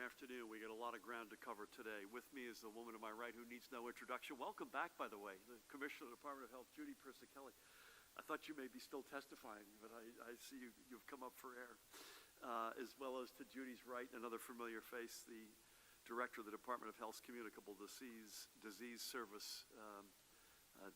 afternoon. We got a lot of ground to cover today. With me is the woman to my right who needs no introduction. Welcome back, by the way, the Commissioner of the Department of Health, Judy Persicelli. I thought you may be still testifying, but I see you've come up for air. As well as to Judy's right, another familiar face, the Director of the Department of Health's Communicable Disease Service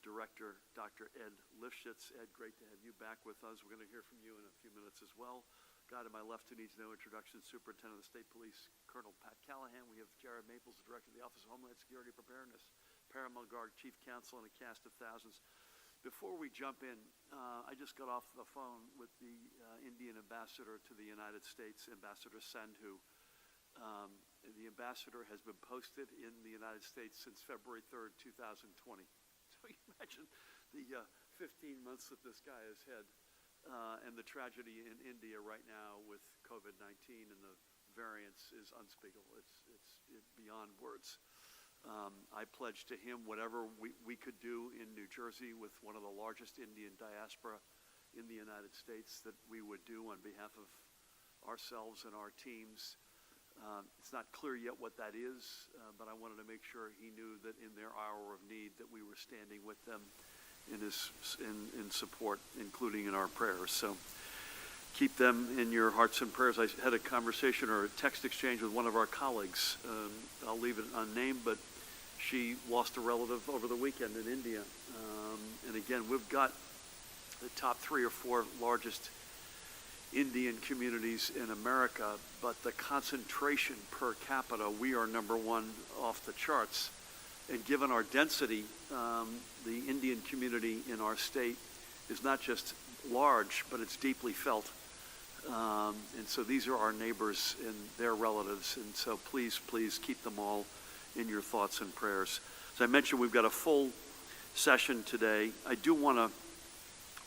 Director, Dr. Ed Lifshitz. Ed, great to have you back with us. We're going to hear from you in a few minutes as well. Guy to my left who needs no introduction, Superintendent of the State Police, Colonel Pat Callahan. We have Jared Maples, the Director of the Office of Homeland Security Preparedness, Paramount Guard, Chief Counsel, and a cast of thousands. Before we jump in, I just got off the phone with the Indian ambassador to the United States, Ambassador Sandhu. The ambassador has been posted in the United States since February 3rd, 2020. So you imagine the 15 months that this guy has had. And the tragedy in India right now with COVID-19 and the variants is unspeakable. It's beyond words. I pledged to him whatever we could do in New Jersey with one of the largest Indian diaspora in the United States that we would do on behalf of ourselves and our teams. It's not clear yet what that is, but I wanted to make sure he knew that in their hour of need that we were standing with them in support, including in our prayers. So keep them in your hearts and prayers. I had a conversation or a text exchange with one of our colleagues. I'll leave it unnamed, but she lost a relative over the weekend in India. And again, we've got the top 3 or 4 largest Indian communities in America, but the concentration per capita, we are number 1 off the charts. And given our density, the Indian community in our state is not just large, but it's deeply felt. And so these are our neighbors and their relatives. And so please keep them all in your thoughts and prayers. As I mentioned, we've got a full session today. I do want to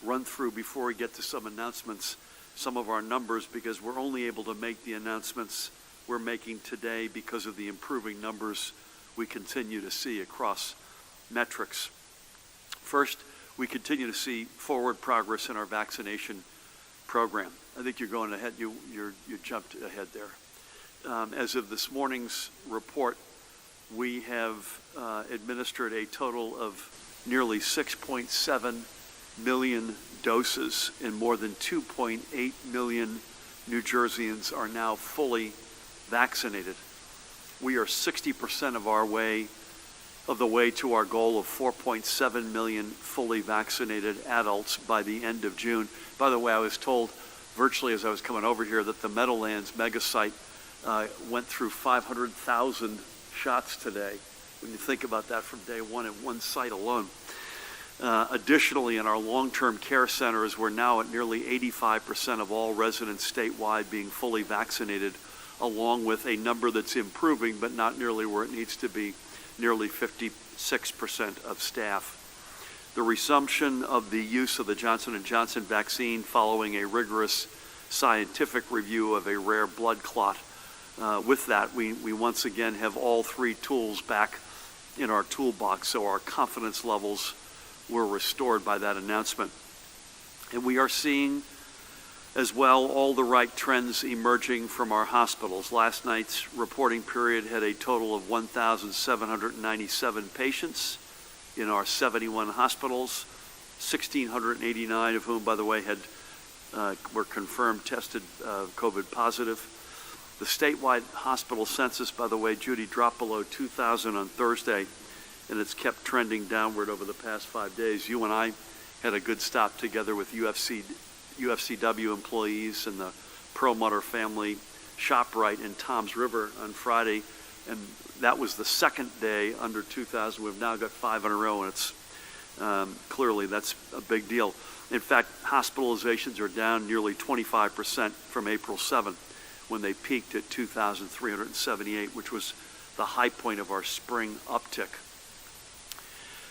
run through, before we get to some announcements, some of our numbers, because we're only able to make the announcements we're making today because of the improving numbers we continue to see across metrics. First, we continue to see forward progress in our vaccination program. I think you're going ahead, you jumped ahead there. As of this morning's report, we have administered a total of nearly 6.7 million doses, and more than 2.8 million New Jerseyans are now fully vaccinated. We are 60% of the way to our goal of 4.7 million fully vaccinated adults by the end of June. By the way, I was told virtually as I was coming over here that the Meadowlands mega site went through 500,000 shots today. When you think about that from day one at one site alone. Additionally, in our long-term care centers, we're now at nearly 85% of all residents statewide being fully vaccinated, along with a number that's improving, but not nearly where it needs to be, nearly 56% of staff. The resumption of the use of the Johnson & Johnson vaccine following a rigorous scientific review of a rare blood clot. With that, we once again have all 3 tools back in our toolbox, so our confidence levels were restored by that announcement. And we are seeing as well all the right trends emerging from our hospitals. Last night's reporting period had a total of 1,797 patients in our 71 hospitals, 1,689 of whom, by the way, were confirmed tested COVID positive. The statewide hospital census, by the way, Judy, dropped below 2,000 on Thursday, and it's kept trending downward over the past 5 days. You and I had a good stop together with UFCW employees and the Perlmutter family ShopRite in Toms River on Friday, and that was the second day under 2,000. We've now got 5 in a row, and it's clearly that's a big deal. In fact, hospitalizations are down nearly 25% from April 7th, when they peaked at 2,378, which was the high point of our spring uptick.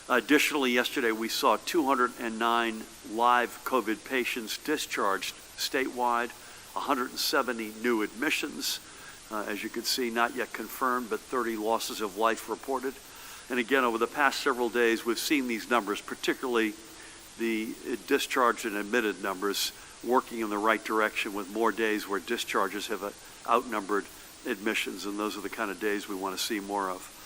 Additionally, yesterday we saw 209 live COVID patients discharged statewide, 170 new admissions. As you can see, not yet confirmed, but 30 losses of life reported. And again, over the past several days, we've seen these numbers, particularly the discharged and admitted numbers, working in the right direction, with more days where discharges have outnumbered admissions, and those are the kind of days we want to see more of.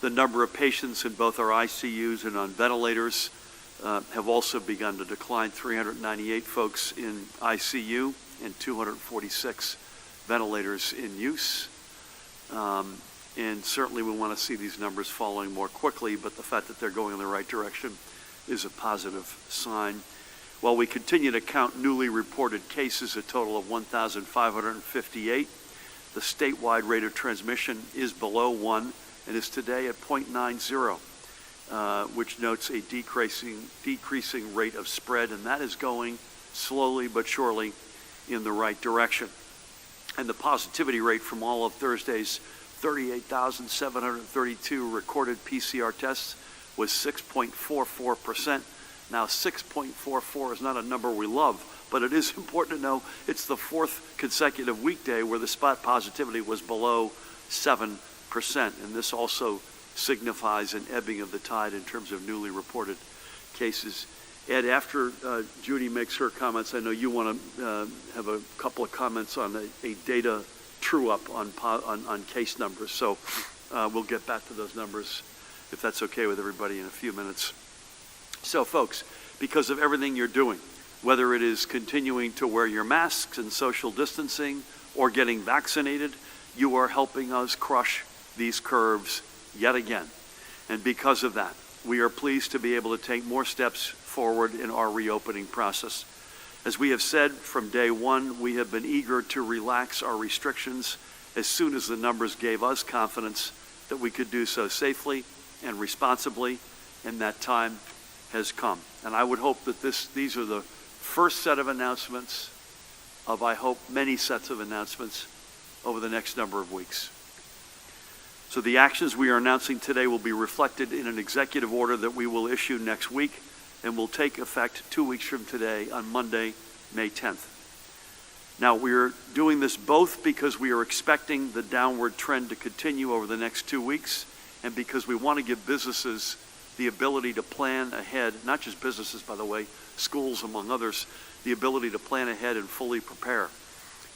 The number of patients in both our ICUs and on ventilators have also begun to decline. 398 folks in ICU and 246 ventilators in use. And certainly we want to see these numbers falling more quickly, but the fact that they're going in the right direction is a positive sign. While we continue to count newly reported cases, a total of 1,558, the statewide rate of transmission is below 1 and is today at 0.90, which notes a decreasing rate of spread, and that is going slowly but surely in the right direction. And the positivity rate from all of Thursday's 38,732 recorded PCR tests was 6.44%. Now, 6.44 is not a number we love, but it is important to know it's the fourth consecutive weekday where the spot positivity was below 7%. And this also signifies an ebbing of the tide in terms of newly reported cases. Ed, after Judy makes her comments, I know you want to have a couple of comments on a data true-up on case numbers. So we'll get back to those numbers, if that's okay with everybody, in a few minutes. So, folks, because of everything you're doing, whether it is continuing to wear your masks and social distancing or getting vaccinated, you are helping us crush these curves yet again. And because of that, we are pleased to be able to take more steps forward in our reopening process. As we have said from day one, we have been eager to relax our restrictions as soon as the numbers gave us confidence that we could do so safely and responsibly, and that time has come. And I would hope that these are the first set of announcements of, I hope, many sets of announcements over the next number of weeks. So the actions we are announcing today will be reflected in an executive order that we will issue next week and will take effect 2 weeks from today on Monday, May 10th. Now, we're doing this both because we are expecting the downward trend to continue over the next 2 weeks and because we want to give businesses the ability to plan ahead, not just businesses, by the way, schools among others, the ability to plan ahead and fully prepare.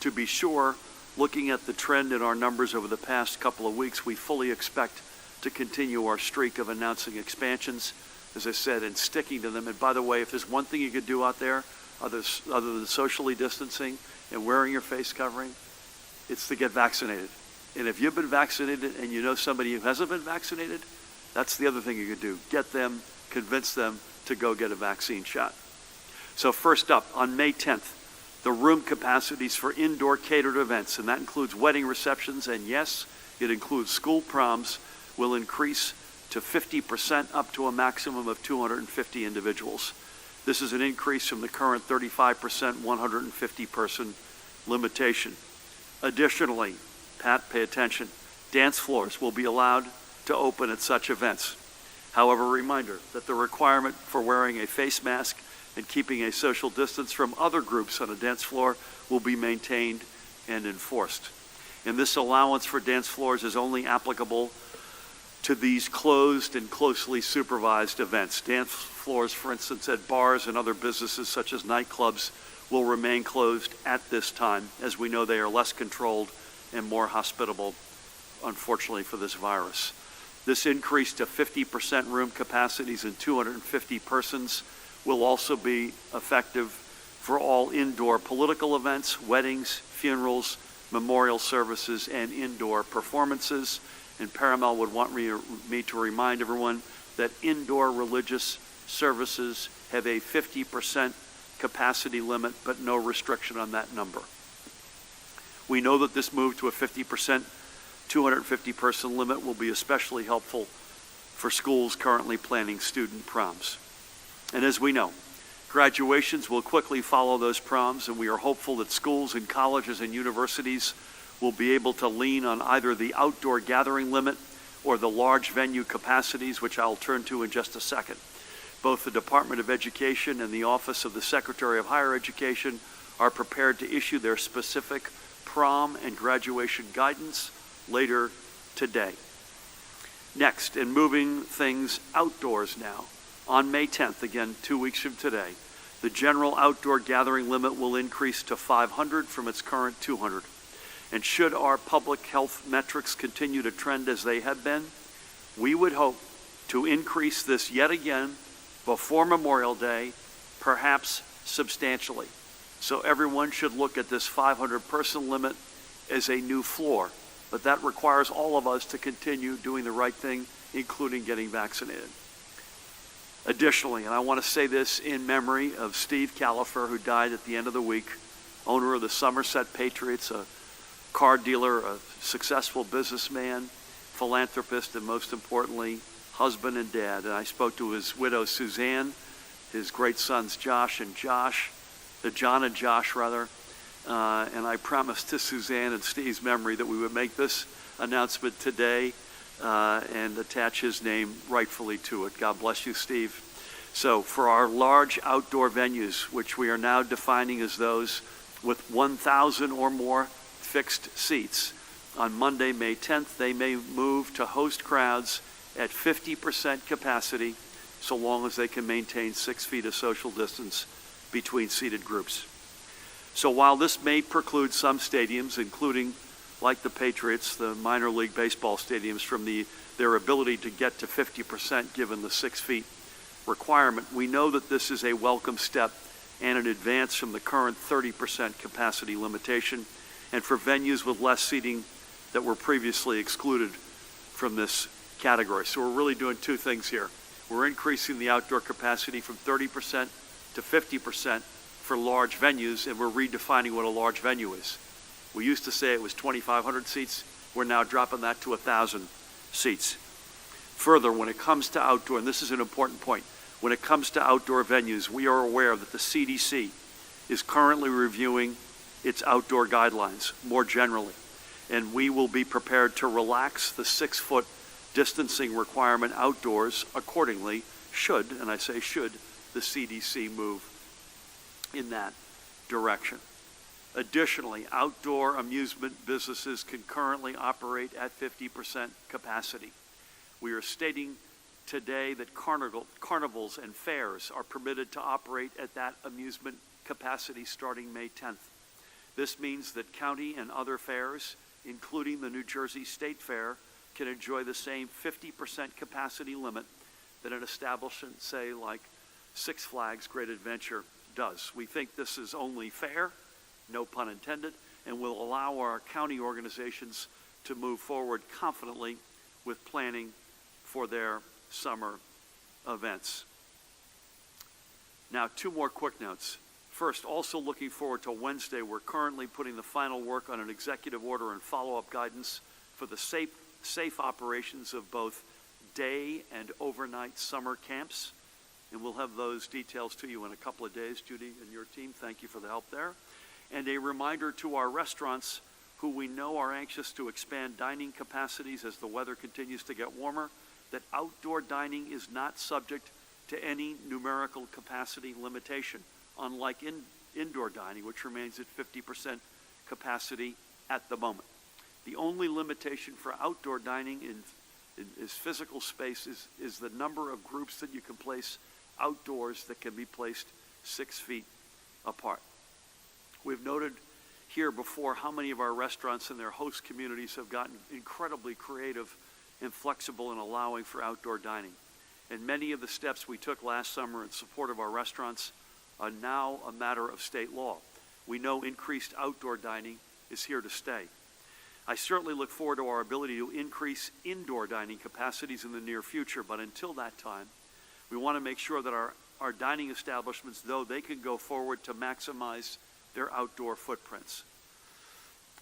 To be sure, looking at the trend in our numbers over the past couple of weeks, we fully expect to continue our streak of announcing expansions, as I said, and sticking to them. And by the way, if there's one thing you could do out there, other than socially distancing and wearing your face covering, it's to get vaccinated. And if you've been vaccinated and you know somebody who hasn't been vaccinated, that's the other thing you could do. Get them, convince them to go get a vaccine shot. So first up, on May 10th, the room capacities for indoor catered events, and that includes wedding receptions, and yes, it includes school proms, will increase to 50% up to a maximum of 250 individuals. This is an increase from the current 35%, 150-person limitation. Additionally, Pat, pay attention, dance floors will be allowed to open at such events. However, a reminder that the requirement for wearing a face mask and keeping a social distance from other groups on a dance floor will be maintained and enforced. And this allowance for dance floors is only applicable to these closed and closely supervised events. Dance floors, for instance, at bars and other businesses such as nightclubs will remain closed at this time, as we know they are less controlled and more hospitable, unfortunately, for this virus. This increase to 50% room capacities and 250 persons will also be effective for all indoor political events, weddings, funerals, memorial services, and indoor performances. And Paramount would want me to remind everyone that indoor religious services have a 50% capacity limit, but no restriction on that number. We know that this move to a 50%, 250-person limit will be especially helpful for schools currently planning student proms. And as we know, graduations will quickly follow those proms, and we are hopeful that schools and colleges and universities will be able to lean on either the outdoor gathering limit or the large venue capacities, which I'll turn to in just a second. Both the Department of Education and the Office of the Secretary of Higher Education are prepared to issue their specific prom and graduation guidance later today. Next, and moving things outdoors now, on May 10th, again 2 weeks from today, the general outdoor gathering limit will increase to 500 from its current 200. And should our public health metrics continue to trend as they have been, we would hope to increase this yet again before Memorial Day, perhaps substantially. So everyone should look at this 500-person limit as a new floor. But that requires all of us to continue doing the right thing, including getting vaccinated. Additionally, and I want to say this in memory of Steve Califer, who died at the end of the week, owner of the Somerset Patriots, a car dealer, a successful businessman, philanthropist, and most importantly, husband and dad. And I spoke to his widow, Suzanne, his great sons, John and Josh, and I promised to Suzanne and Steve's memory that we would make this announcement today and attach his name rightfully to it. God bless you, Steve. So for our large outdoor venues, which we are now defining as those with 1,000 or more fixed seats, on Monday, May 10th, they may move to host crowds at 50% capacity, so long as they can maintain 6 feet of social distance between seated groups. So while this may preclude some stadiums, including, like the Patriots, the minor league baseball stadiums, from their ability to get to 50% given the 6 feet requirement, we know that this is a welcome step and an advance from the current 30% capacity limitation, and for venues with less seating that were previously excluded from this category. So we're really doing two things here. We're increasing the outdoor capacity from 30% to 50% for large venues, and we're redefining what a large venue is. We used to say it was 2,500 seats. We're now dropping that to 1,000 seats. Further, when it comes to outdoor, and this is an important point, when it comes to outdoor venues, we are aware that the CDC is currently reviewing its outdoor guidelines more generally, and we will be prepared to relax the 6-foot distancing requirement outdoors accordingly, should, and I say should, the CDC move in that direction. Additionally, outdoor amusement businesses can currently operate at 50% capacity. We are stating today that carnivals and fairs are permitted to operate at that amusement capacity starting May 10th. This means that county and other fairs, including the New Jersey State Fair, can enjoy the same 50% capacity limit that an establishment, say, like Six Flags Great Adventure does. We think this is only fair, no pun intended, and will allow our county organizations to move forward confidently with planning for their summer events. Now, 2 more quick notes. First, also looking forward to Wednesday, we're currently putting the final work on an executive order and follow-up guidance for the safe operations of both day and overnight summer camps. And we'll have those details to you in a couple of days. Judy and your team, thank you for the help there. And a reminder to our restaurants, who we know are anxious to expand dining capacities as the weather continues to get warmer, that outdoor dining is not subject to any numerical capacity limitation, unlike indoor dining, which remains at 50% capacity at the moment. The only limitation for outdoor dining is physical space, is the number of groups that you can place outdoors that can be placed 6 feet apart. We've noted here before how many of our restaurants and their host communities have gotten incredibly creative and flexible in allowing for outdoor dining. And many of the steps we took last summer in support of our restaurants are now a matter of state law. We know increased outdoor dining is here to stay. I certainly look forward to our ability to increase indoor dining capacities in the near future, but until that time, we want to make sure that our dining establishments, though they can go forward to maximize their outdoor footprints.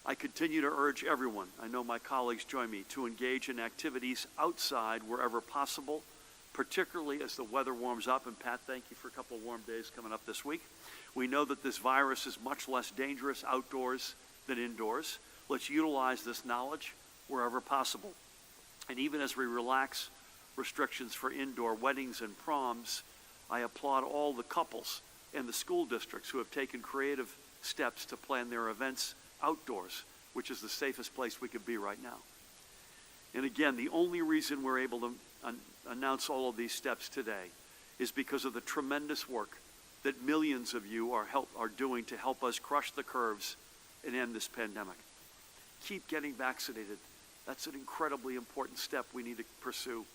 I continue to urge everyone, I know my colleagues join me, to engage in activities outside wherever possible, particularly as the weather warms up. And Pat, thank you for a couple of warm days coming up this week. We know that this virus is much less dangerous outdoors than indoors. Let's utilize this knowledge wherever possible. And even as we relax restrictions for indoor weddings and proms, I applaud all the couples and the school districts who have taken creative steps to plan their events outdoors, which is the safest place we could be right now. And again, the only reason we're able to announce all of these steps today is because of the tremendous work that millions of you are doing to help us crush the curves and end this pandemic. keep getting vaccinated. That's an incredibly important step we need to pursue.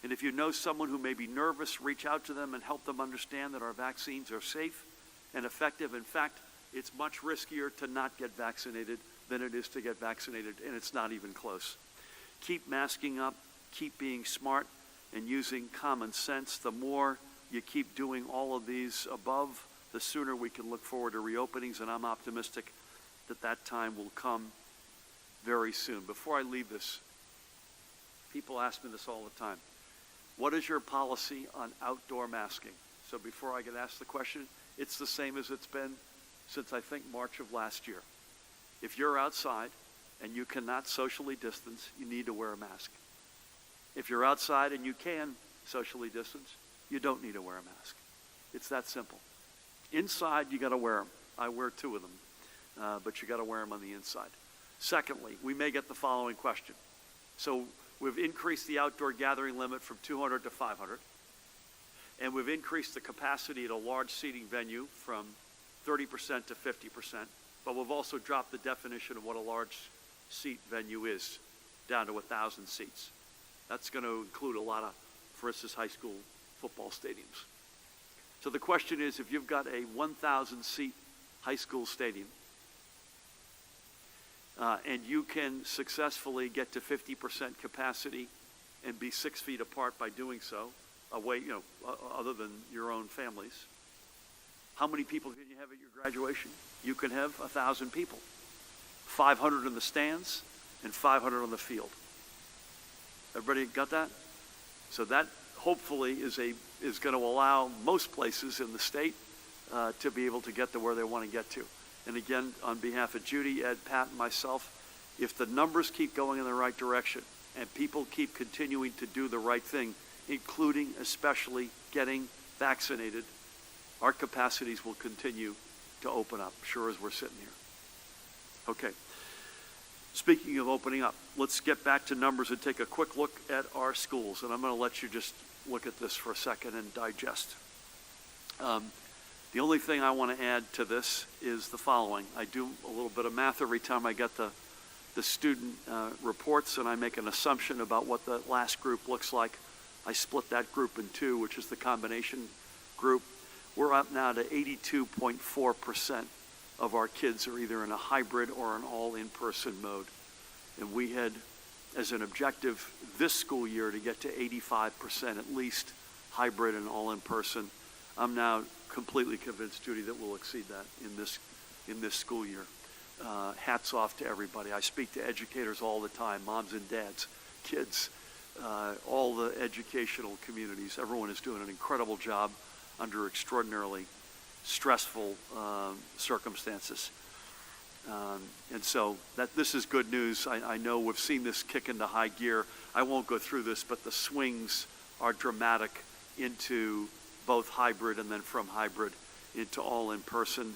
And if you know someone who may be nervous, reach out to them and help them understand that our vaccines are safe and effective. In fact, it's much riskier to not get vaccinated than it is to get vaccinated, and it's not even close. Keep masking up, keep being smart, and using common sense. The more you keep doing all of these above, the sooner we can look forward to reopenings, and I'm optimistic that that time will come very soon. Before I leave this, people ask me this all the time. What is your policy on outdoor masking? So before I get asked the question, it's the same as it's been since I think March of last year. If you're outside and you cannot socially distance, you need to wear a mask. If you're outside and you can socially distance, you don't need to wear a mask. It's that simple. Inside, you got to wear them. I wear 2 of them, but you got to wear them on the inside. Secondly, we may get the following question. So we've increased the outdoor gathering limit from 200 to 500, and we've increased the capacity at a large seating venue from 30% to 50%, but we've also dropped the definition of what a large seat venue is down to 1,000 seats. That's going to include a lot of, for instance, high school football stadiums. So the question is, if you've got a 1,000-seat high school stadium, and you can successfully get to 50% capacity and be 6 feet apart by doing so, away, other than your own families, how many people can you have at your graduation? You can have 1,000 people, 500 in the stands and 500 on the field. Everybody got that? So that hopefully is going to allow most places in the state to be able to get to where they want to get to. And again, on behalf of Judy, Ed, Pat, and myself, if the numbers keep going in the right direction and people keep continuing to do the right thing, including especially getting vaccinated, our capacities will continue to open up, sure as we're sitting here. Okay. Speaking of opening up, let's get back to numbers and take a quick look at our schools. And I'm going to let you just look at this for a second and digest. The only thing I want to add to this is the following. I do a little bit of math every time I get the student reports, and I make an assumption about what the last group looks like. I split that group in 2, which is the combination group. We're up now to 82.4% of our kids are either in a hybrid or an all-in-person mode. And we had, as an objective this school year, to get to 85% at least hybrid and all-in-person. I'm now completely convinced, Judy, that we'll exceed that in this school year. Hats off to everybody. I speak to educators all the time, moms and dads, kids, all the educational communities. Everyone is doing an incredible job under extraordinarily stressful circumstances. And so this is good news. I know we've seen this kick into high gear. I won't go through this, but the swings are dramatic into both hybrid and then from hybrid into all in person.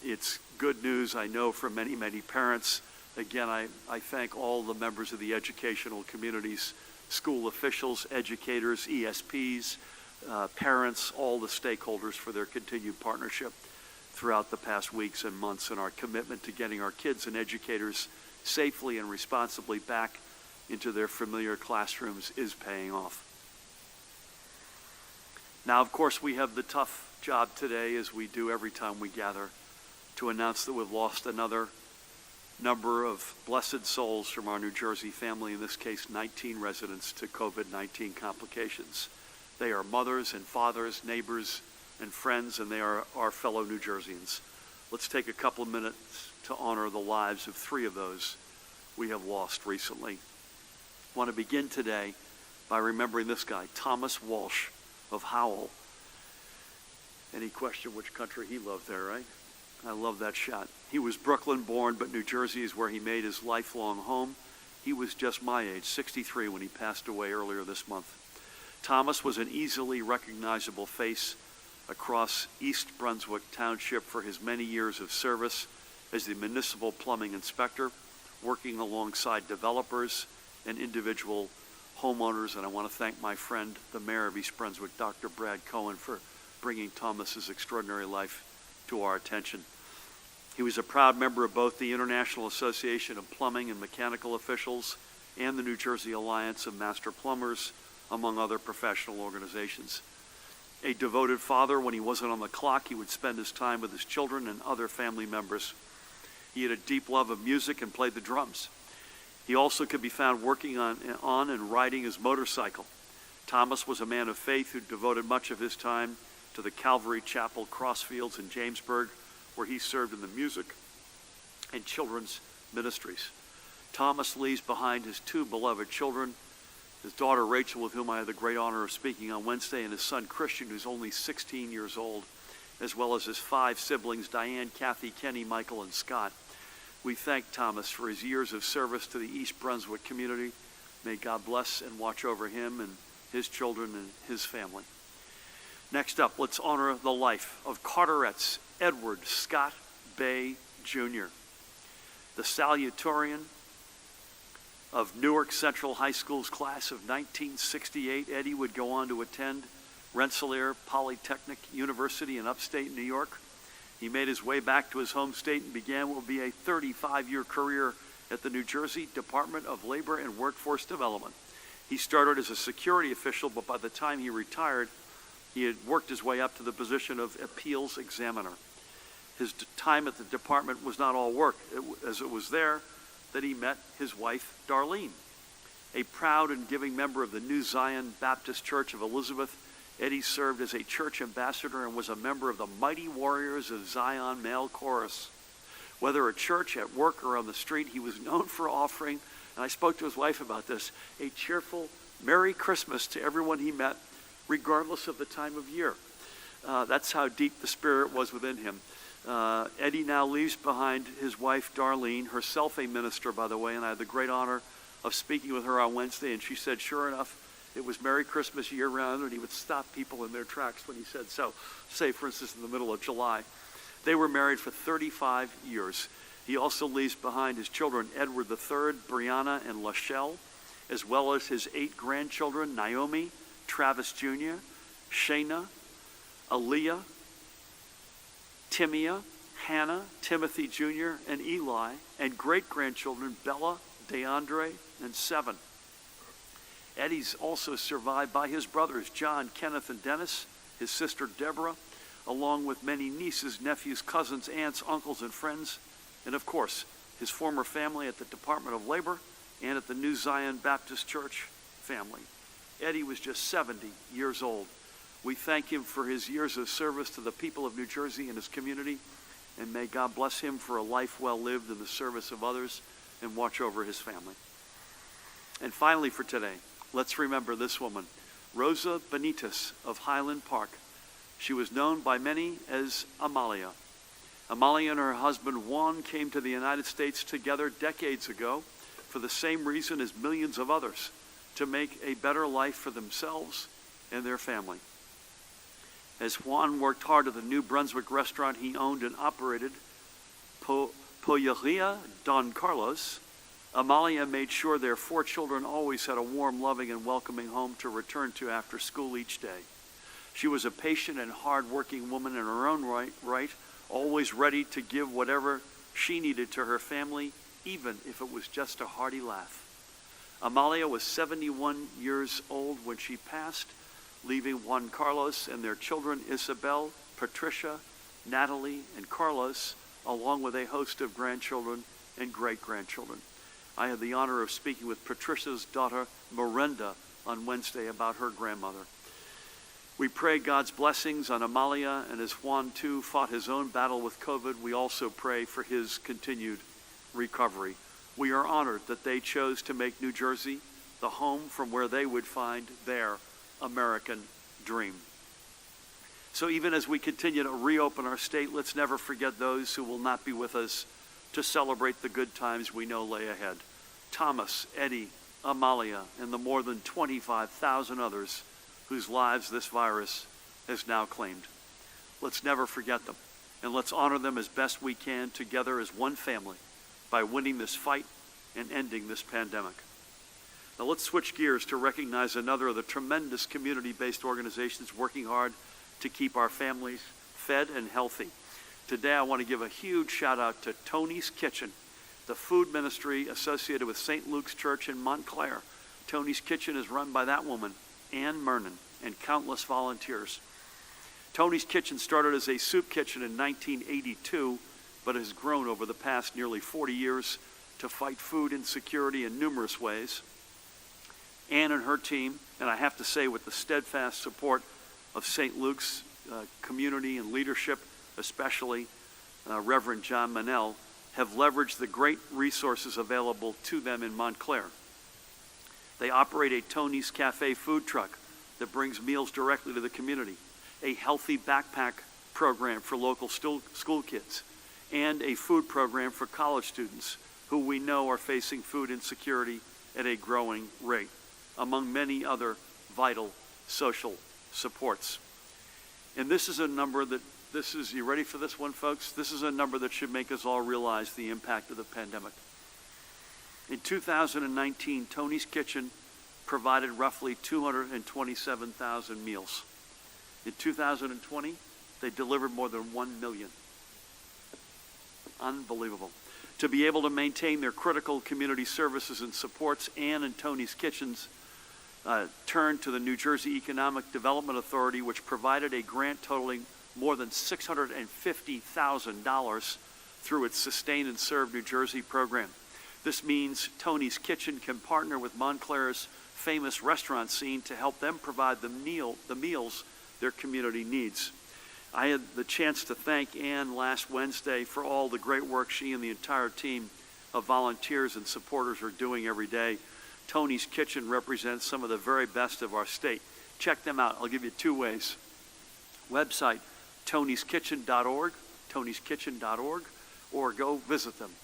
It's good news, I know, for many, many parents. Again, I thank all the members of the educational communities, school officials, educators, ESPs, parents, all the stakeholders for their continued partnership throughout the past weeks and months, and our commitment to getting our kids and educators safely and responsibly back into their familiar classrooms is paying off. Now, of course, we have the tough job today, as we do every time we gather, to announce that we've lost another number of blessed souls from our New Jersey family, in this case 19 residents, to COVID-19 complications. They are mothers and fathers, neighbors and friends, and they are our fellow New Jerseyans. Let's take a couple of minutes to honor the lives of 3 of those we have lost recently. I want to begin today by remembering this guy, Thomas Walsh of Howell. Any question which country he loved there, right? I love that shot. He was Brooklyn born, but New Jersey is where he made his lifelong home. He was just my age, 63, when he passed away earlier this month. Thomas was an easily recognizable face across East Brunswick Township for his many years of service as the municipal plumbing inspector, working alongside developers and individual homeowners. And I want to thank my friend, the mayor of East Brunswick, Dr. Brad Cohen, for bringing Thomas's extraordinary life to our attention. He was a proud member of both the International Association of Plumbing and Mechanical Officials and the New Jersey Alliance of Master Plumbers, among other professional organizations. A devoted father, when he wasn't on the clock, he would spend his time with his children and other family members. He had a deep love of music and played the drums. He also could be found working on and riding his motorcycle. Thomas was a man of faith who devoted much of his time to the Calvary Chapel Crossfields in Jamesburg, where he served in the music and children's ministries. Thomas leaves behind his two beloved children, his daughter Rachel, with whom I had the great honor of speaking on Wednesday, and his son Christian, who's only 16 years old, as well as his 5 siblings, Diane, Kathy, Kenny, Michael, and Scott. We thank Thomas for his years of service to the East Brunswick community. May God bless and watch over him and his children and his family. Next up, let's honor the life of Carterets Edward Scott Bay, Jr., the salutatorian of Newark Central High School's class of 1968. Eddie would go on to attend Rensselaer Polytechnic University in upstate New York. He made his way back to his home state and began what will be a 35-year career at the New Jersey Department of Labor and Workforce Development. He started as a security official, but by the time he retired, he had worked his way up to the position of appeals examiner. His time at the department was not all work, as it was there that he met his wife, Darlene. A proud and giving member of the New Zion Baptist Church of Elizabeth, Eddie served as a church ambassador and was a member of the Mighty Warriors of Zion Male Chorus. Whether at church, at work, or on the street, he was known for offering, and I spoke to his wife about this, a cheerful Merry Christmas to everyone he met, regardless of the time of year. That's how deep the spirit was within him. Eddie now leaves behind his wife, Darlene, herself a minister, by the way, and I had the great honor of speaking with her on Wednesday, and she said, sure enough, it was Merry Christmas year-round, and he would stop people in their tracks when he said so, say, for instance, in the middle of July. They were married for 35 years. He also leaves behind his children, Edward III, Brianna, and Lachelle, as well as his 8 grandchildren, Naomi, Travis Jr., Shayna, Aaliyah, Timea, Hannah, Timothy Jr., and Eli, and great-grandchildren, Bella, DeAndre, and 7. Eddie's also survived by his brothers, John, Kenneth, and Dennis, his sister, Deborah, along with many nieces, nephews, cousins, aunts, uncles, and friends, and of course, his former family at the Department of Labor and at the New Zion Baptist Church family. Eddie was just 70 years old. We thank him for his years of service to the people of New Jersey and his community, and may God bless him for a life well lived in the service of others and watch over his family. And finally for today, let's remember this woman, Rosa Benitez of Highland Park. She was known by many as Amalia. Amalia and her husband Juan came to the United States together decades ago for the same reason as millions of others, to make a better life for themselves and their family. As Juan worked hard at the New Brunswick restaurant he owned and operated, Polleria Don Carlos, Amalia made sure their 4 children always had a warm, loving, and welcoming home to return to after school each day. She was a patient and hard-working woman in her own right, always ready to give whatever she needed to her family, even if it was just a hearty laugh. Amalia was 71 years old when she passed, leaving Juan Carlos and their children Isabel, Patricia, Natalie, and Carlos, along with a host of grandchildren and great-grandchildren. I had the honor of speaking with Patricia's daughter, Miranda, on Wednesday about her grandmother. We pray God's blessings on Amalia, and as Juan, too, fought his own battle with COVID, we also pray for his continued recovery. We are honored that they chose to make New Jersey the home from where they would find their American dream. So even as we continue to reopen our state, let's never forget those who will not be with us to celebrate the good times we know lay ahead. Thomas, Eddie, Amalia, and the more than 25,000 others whose lives this virus has now claimed. Let's never forget them, and let's honor them as best we can together as one family by winning this fight and ending this pandemic. Now let's switch gears to recognize another of the tremendous community-based organizations working hard to keep our families fed and healthy. Today I want to give a huge shout out to Tony's Kitchen, the food ministry associated with St. Luke's Church in Montclair. Tony's Kitchen is run by that woman, Ann Mernon, and countless volunteers. Tony's Kitchen started as a soup kitchen in 1982, but has grown over the past nearly 40 years to fight food insecurity in numerous ways. Ann and her team, and I have to say with the steadfast support of St. Luke's community and leadership, especially Reverend John Manel, have leveraged the great resources available to them in Montclair. They operate a Tony's Cafe food truck that brings meals directly to the community, a healthy backpack program for local school kids, and a food program for college students who we know are facing food insecurity at a growing rate, among many other vital social supports. And this is a number that, you ready for this one, folks? This is a number that should make us all realize the impact of the pandemic. In 2019, Tony's Kitchen provided roughly 227,000 meals. In 2020, they delivered more than 1 million. Unbelievable. To be able to maintain their critical community services and supports, Ann and Tony's Kitchens turned to the New Jersey Economic Development Authority, which provided a grant totaling more than $650,000 through its Sustain and Serve New Jersey program. This means Tony's Kitchen can partner with Montclair's famous restaurant scene to help them provide the meals their community needs. I had the chance to thank Ann last Wednesday for all the great work she and the entire team of volunteers and supporters are doing every day. Tony's Kitchen represents some of the very best of our state. Check them out. I'll give you two ways. Website, tonyskitchen.org, tonyskitchen.org, or go visit them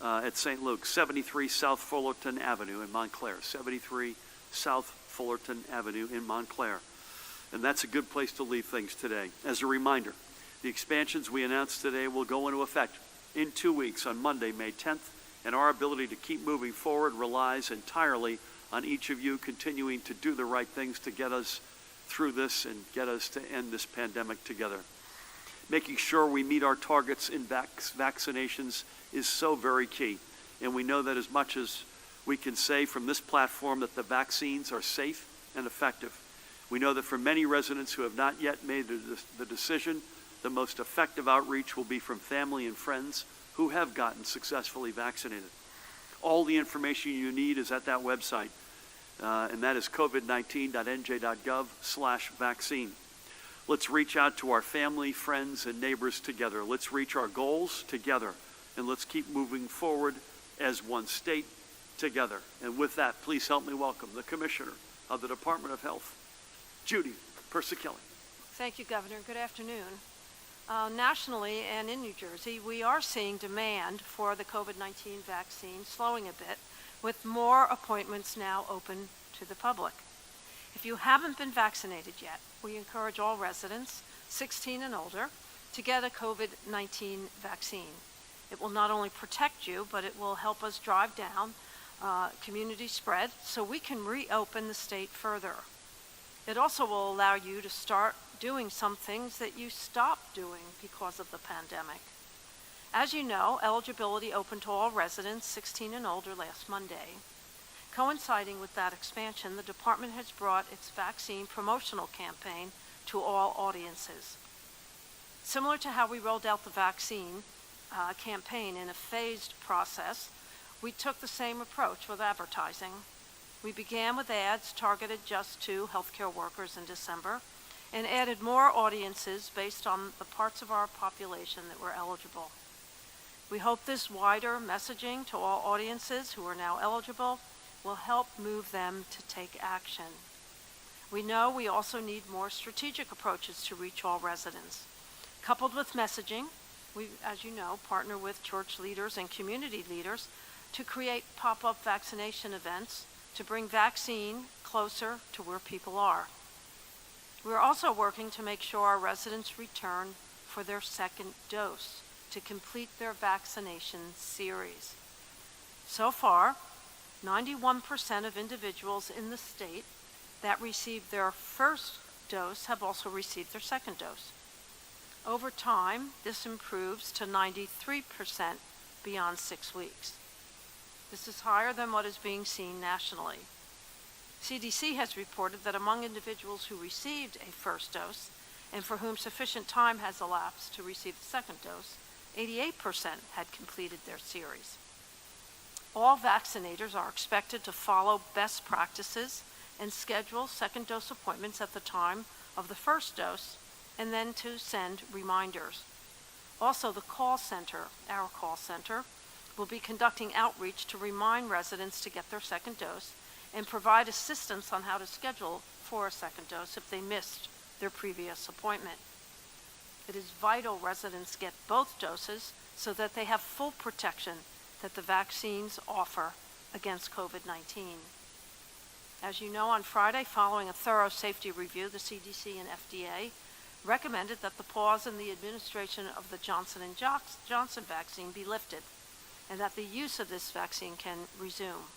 at St. Luke, 73 South Fullerton Avenue in Montclair, 73 South Fullerton Avenue in Montclair. And that's a good place to leave things today. As a reminder, the expansions we announced today will go into effect in 2 weeks on Monday, May 10th, and our ability to keep moving forward relies entirely on each of you continuing to do the right things to get us through this and get us to end this pandemic together. Making sure we meet our targets in vaccinations is so very key. And we know that as much as we can say from this platform that the vaccines are safe and effective. We know that for many residents who have not yet made the decision, the most effective outreach will be from family and friends who have gotten successfully vaccinated. All the information you need is at that website, and that is covid19.nj.gov/vaccine. Let's reach out to our family, friends, and neighbors together. Let's reach our goals together, and let's keep moving forward as one state together. And with that, please help me welcome the Commissioner of the Department of Health, Judy Persichilli. Thank you, Governor. Good afternoon. Nationally and in New Jersey, we are seeing demand for the COVID-19 vaccine slowing a bit, with more appointments now open to the public. If you haven't been vaccinated yet, we encourage all residents 16 and older to get a COVID-19 vaccine. It will not only protect you, but it will help us drive down community spread so we can reopen the state further. It also will allow you to start doing some things that you stopped doing because of the pandemic. As you know, eligibility opened to all residents 16 and older last Monday. Coinciding with that expansion, the department has brought its vaccine promotional campaign to all audiences. Similar to how we rolled out the vaccine campaign in a phased process, we took the same approach with advertising. We began with ads targeted just to healthcare workers in December and added more audiences based on the parts of our population that were eligible. We hope this wider messaging to all audiences who are now eligible will help move them to take action. We know we also need more strategic approaches to reach all residents. Coupled with messaging, we, as you know, partner with church leaders and community leaders to create pop-up vaccination events to bring vaccine closer to where people are. We're also working to make sure our residents return for their second dose to complete their vaccination series. So far, 91% of individuals in the state that received their first dose have also received their second dose. Over time, this improves to 93% beyond 6 weeks. This is higher than what is being seen nationally. CDC has reported that among individuals who received a first dose and for whom sufficient time has elapsed to receive the second dose, 88% had completed their series. All vaccinators are expected to follow best practices and schedule second dose appointments at the time of the first dose and then to send reminders. Also, the call center, our call center, will be conducting outreach to remind residents to get their second dose and provide assistance on how to schedule for a second dose if they missed their previous appointment. It is vital residents get both doses so that they have full protection that the vaccines offer against COVID-19. As you know, on Friday, following a thorough safety review, the CDC and FDA recommended that the pause in the administration of the Johnson & Johnson vaccine be lifted and that the use of this vaccine can resume.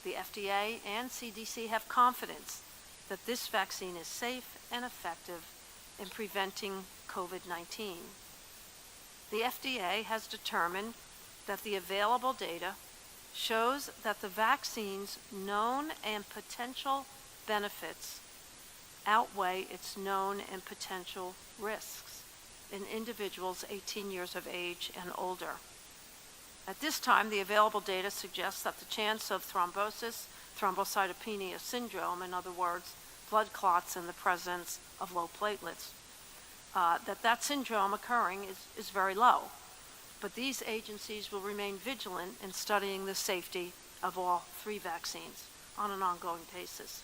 The FDA and CDC have confidence that this vaccine is safe and effective in preventing COVID-19. The FDA has determined that the available data shows that the vaccine's known and potential benefits outweigh its known and potential risks in individuals 18 years of age and older. At this time, the available data suggests that the chance of thrombosis, thrombocytopenia syndrome, in other words, blood clots in the presence of low platelets, that syndrome occurring is very low. But these agencies will remain vigilant in studying the safety of all 3 vaccines on an ongoing basis.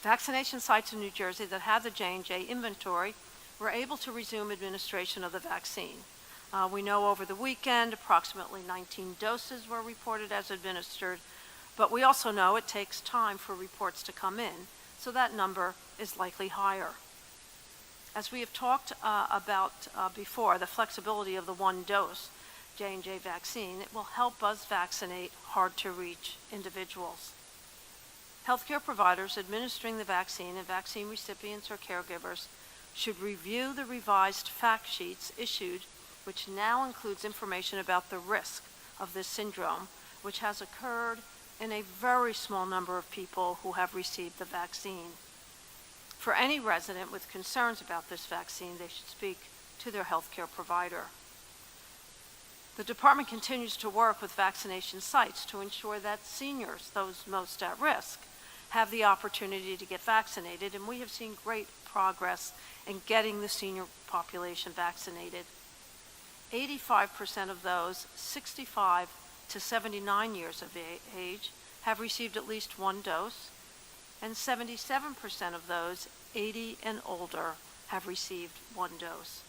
Vaccination sites in New Jersey that had the J&J inventory were able to resume administration of the vaccine. We know over the weekend approximately 19 doses were reported as administered, but we also know it takes time for reports to come in, so that number is likely higher. As we have talked about before, the flexibility of the 1-dose J&J vaccine, it will help us vaccinate hard-to-reach individuals. Healthcare providers administering the vaccine and vaccine recipients or caregivers should review the revised fact sheets issued, which now includes information about the risk of this syndrome, which has occurred in a very small number of people who have received the vaccine. For any resident with concerns about this vaccine, they should speak to their healthcare provider. The department continues to work with vaccination sites to ensure that seniors, those most at risk, have the opportunity to get vaccinated, and we have seen great progress in getting the senior population vaccinated. 85% of those 65 to 79 years of age have received at least 1 dose, and 77% of those 80 and older have received 1 dose.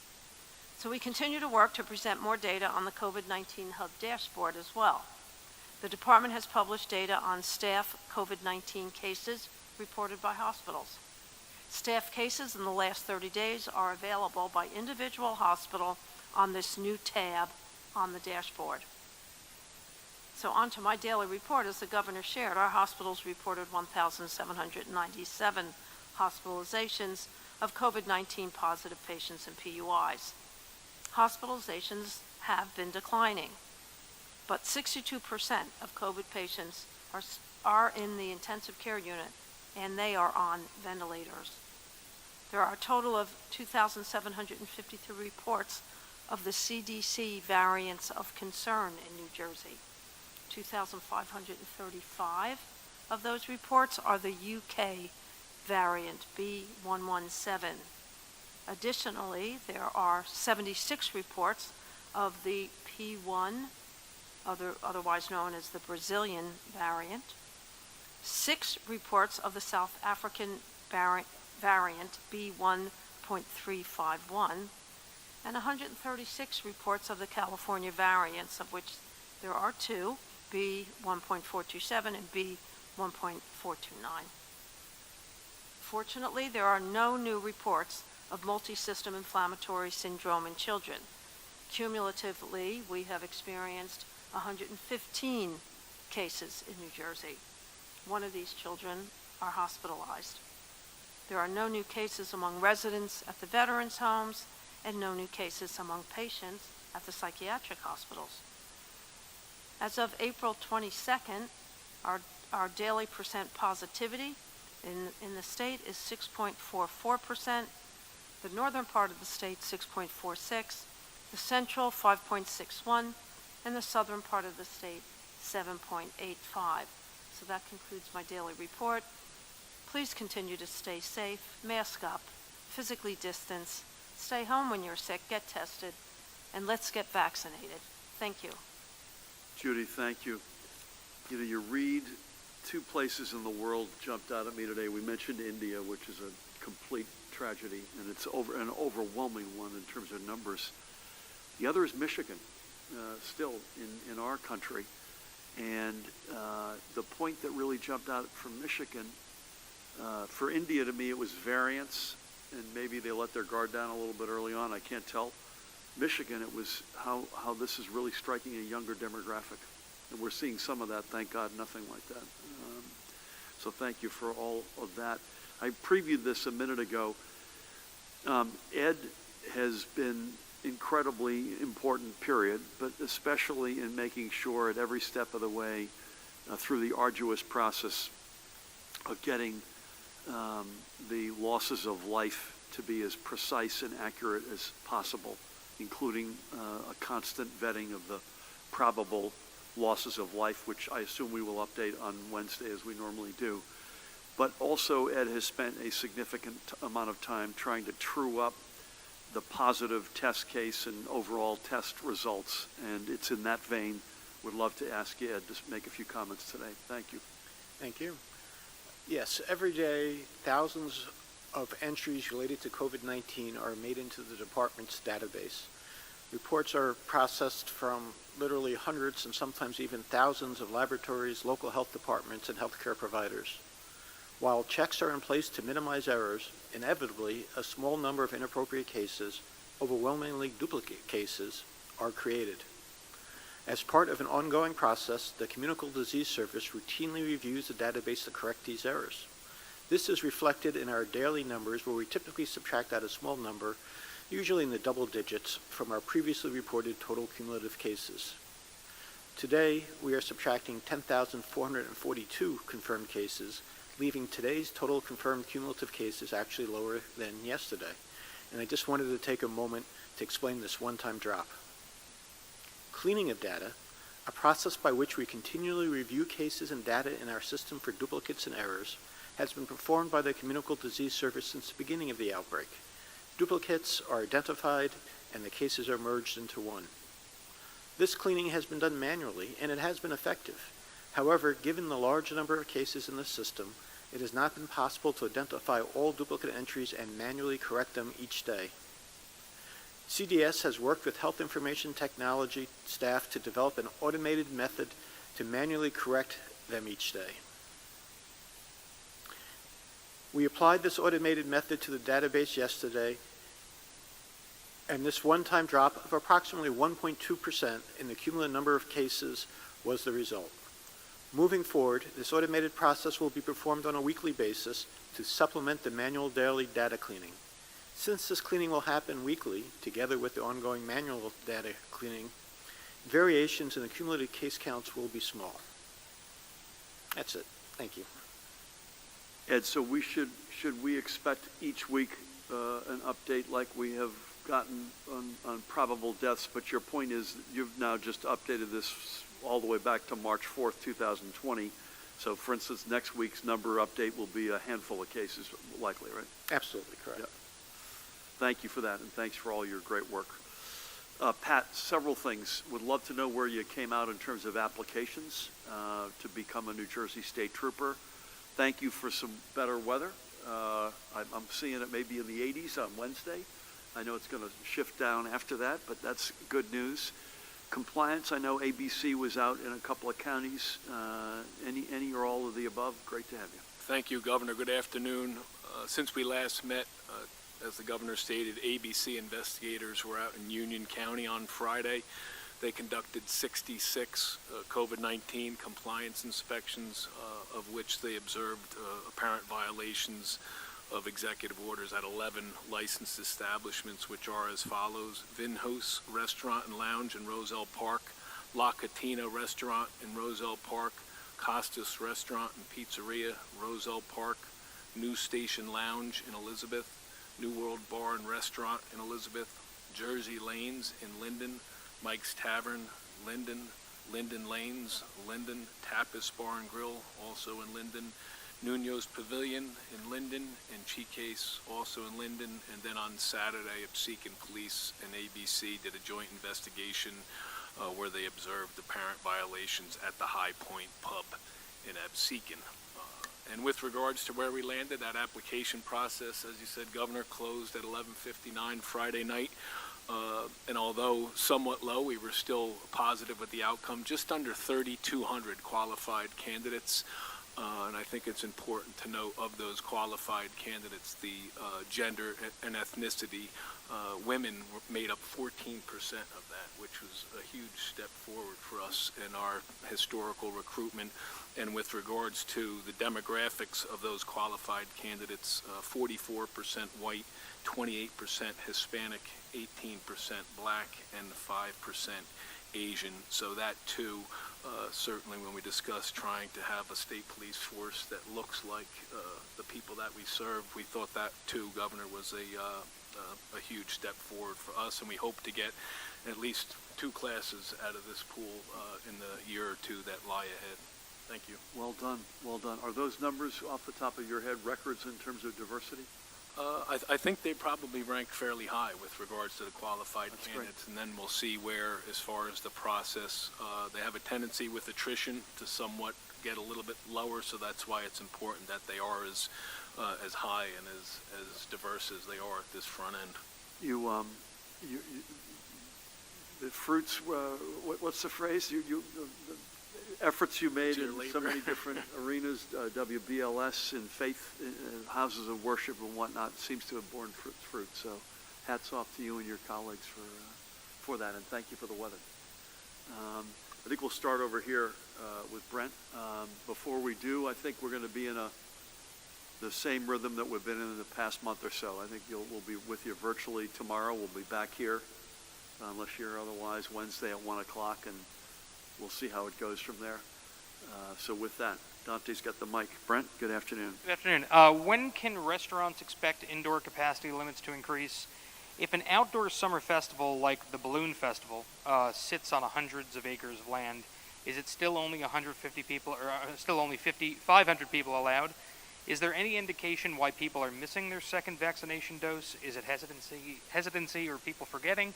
So we continue to work to present more data on the COVID-19 Hub dashboard as well. The department has published data on staff COVID-19 cases reported by hospitals. Staff cases in the last 30 days are available by individual hospital on this new tab on the dashboard. So on to my daily report. As the governor shared, our hospitals reported 1,797 hospitalizations of COVID-19 positive patients and PUIs. Hospitalizations have been declining, but 62% of COVID patients are in the intensive care unit, and they are on ventilators. There are a total of 2,753 reports of the CDC variants of concern in New Jersey. 2,535 of those reports are the UK variant B117. Additionally, there are 76 reports of the P1, otherwise known as the Brazilian variant, 6 reports of the South African variant B1.351, and 136 reports of the California variants, of which there are 2, B1.427 and B1.429. Fortunately, there are no new reports of multi-system inflammatory syndrome in children. Cumulatively, we have experienced 115 cases in New Jersey. 1 of these children are hospitalized. There are no new cases among residents at the veterans' homes and no new cases among patients at the psychiatric hospitals. As of April 22nd, our daily percent positivity in the state is 6.44%, the northern part of the state 6.46%, the central 5.61%, and the southern part of the state 7.85%. So that concludes my daily report. Please continue to stay safe, mask up, physically distance, stay home when you're sick, get tested, and let's get vaccinated. Thank you. Judy, thank you. You know, you read, two places in the world jumped out at me today. We mentioned India, which is a complete tragedy, and it's an overwhelming one in terms of numbers. The other is Michigan, still in our country. And the point that really jumped out from Michigan, for India, to me, it was variants, and maybe they let their guard down a little bit early on. I can't tell. Michigan, it was how this is really striking a younger demographic. And we're seeing some of that, thank God, nothing like that. So thank you for all of that. I previewed this a minute ago. Ed has been incredibly important, period, but especially in making sure at every step of the way through the arduous process of getting the losses of life to be as precise and accurate as possible, including a constant vetting of the probable losses of life, which I assume we will update on Wednesday as we normally do. But also Ed has spent a significant amount of time trying to true up the positive test case and overall test results. And it's in that vein, would love to ask you, Ed, to make a few comments today. Thank you. Thank you. Yes, every day, thousands of entries related to COVID-19 are made into the department's database. Reports are processed from literally hundreds and sometimes even thousands of laboratories, local health departments, and healthcare providers. While checks are in place to minimize errors, inevitably, a small number of inappropriate cases, overwhelmingly duplicate cases, are created. As part of an ongoing process, the Communicable Disease Service routinely reviews the database to correct these errors. This is reflected in our daily numbers, where we typically subtract out a small number, usually in the double digits, from our previously reported total cumulative cases. Today, we are subtracting 10,442 confirmed cases, leaving today's total confirmed cumulative cases actually lower than yesterday. And I just wanted to take a moment to explain this one-time drop. Cleaning of data, a process by which we continually review cases and data in our system for duplicates and errors, has been performed by the Communicable Disease Service since the beginning of the outbreak. Duplicates are identified and the cases are merged into one. This cleaning has been done manually and it has been effective. However, given the large number of cases in the system, it has not been possible to identify all duplicate entries and manually correct them each day. CDS has worked with health information technology staff to develop an automated method to manually correct them each day. We applied this automated method to the database yesterday, and this one-time drop of approximately 1.2% in the cumulative number of cases was the result. Moving forward, this automated process will be performed on a weekly basis to supplement the manual daily data cleaning. Since this cleaning will happen weekly, together with the ongoing manual data cleaning, variations in the cumulative case counts will be small. That's it. Thank you. Ed, so should we expect each week an update like we have gotten on probable deaths? But your point is you've now just updated this all the way back to March 4th, 2020. So, for instance, next week's number update will be a handful of cases, likely, right? Absolutely correct. Yeah. Thank you for that, and thanks for all your great work. Pat, several things. Would love to know where you came out in terms of applications to become a New Jersey State Trooper. Thank you for some better weather. I'm seeing it maybe in the 80s on Wednesday. I know it's going to shift down after that, but that's good news. Compliance, I know ABC was out in a couple of counties. Any or all of the above? Great to have you. Thank you, Governor. Good afternoon. Since we last met, as the governor stated, ABC investigators were out in Union County on Friday. They conducted 66 COVID-19 compliance inspections, of which they observed apparent violations of executive orders at 11 licensed establishments, which are as follows: Vinhouse Restaurant and Lounge in Roselle Park, La Catina Restaurant in Roselle Park, Costas Restaurant and Pizzeria, Roselle Park, New Station Lounge in Elizabeth, New World Bar and Restaurant in Elizabeth, Jersey Lanes in Linden, Mike's Tavern, Linden, Linden Lanes, Linden, Tapas Bar and Grill, also in Linden, Nuno's Pavilion in Linden, and Chique's, also in Linden. And then on Saturday, Absecon Police and ABC did a joint investigation where they observed apparent violations at the High Point Pub in Absecon. And with regards to where we landed, that application process, as you said, Governor, closed at 11:59 Friday night. And although somewhat low, we were still positive with the outcome. Just under 3,200 qualified candidates. And I think it's important to note, of those qualified candidates, the gender and ethnicity, women made up 14% of that, which was a huge step forward for us in our historical recruitment. And with regards to the demographics of those qualified candidates, 44% white, 28% Hispanic, 18% black, and 5% Asian. So that too, certainly when we discuss trying to have a state police force that looks like the people that we serve, we thought that too, Governor, was a huge step forward for us, and we hope to get at least 2 classes out of this pool in the year or 2 that lie ahead. Thank you. Well done, well done. Are those numbers off the top of your head records in terms of diversity? I think they probably rank fairly high with regards to the qualified That's candidates, and then we'll see where, as far as the process, they have a tendency with attrition to somewhat get a little bit lower, so that's why it's important that they are as high and as diverse as they are at this front end. The fruits, what's the phrase? The efforts you made in so many different arenas, WBLS and faith, houses of worship and whatnot, seems to have borne fruit. So hats off to you and your colleagues for that, and thank you for the weather. I think we'll start over here with Brent. Before we do, I think we're going to be in the same rhythm that we've been in the past month or so. I think we'll be with you virtually tomorrow. We'll be back here, unless you're otherwise, Wednesday at 1 o'clock, and we'll see how it goes from there. So with that, Dante's got the mic. Brent, good afternoon. Good afternoon. When can restaurants expect indoor capacity limits to increase? If an outdoor summer festival like the Balloon Festival sits on hundreds of acres of land, is it still only 150 people, or still only 500 people allowed? Is there any indication why people are missing their second vaccination dose? Is it hesitancy or people forgetting?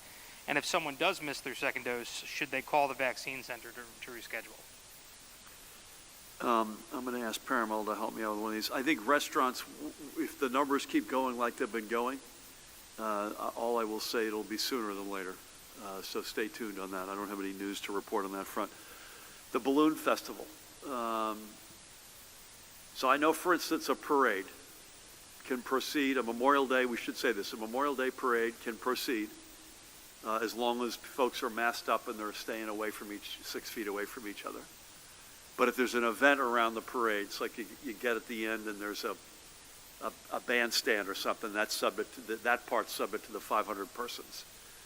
And if someone does miss their second dose, should they call the vaccine center to reschedule? I'm going to ask Parimal to help me out with one of these. I think restaurants, if the numbers keep going like they've been going, all I will say, it'll be sooner than later. So stay tuned on that. I don't have any news to report on that front. The Balloon Festival. So I know, for instance, a parade can proceed. A Memorial Day, we should say this, a Memorial Day parade can proceed as long as folks are masked up and they're staying away from 6 feet away from each other. But if there's an event around the parade, it's like you get at the end and there's a bandstand or something, that's subject to that part's subject to the 500 persons.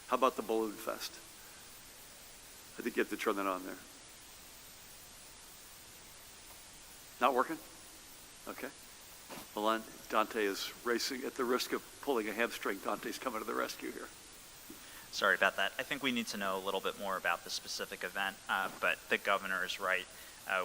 How about the Balloon Fest? I think you have to turn that on there. Not working? Okay. Well, Dante is racing at the risk of pulling a hamstring. Dante's coming to the rescue here. Sorry about that. I think we need to know a little bit more about the specific event, but the governor is right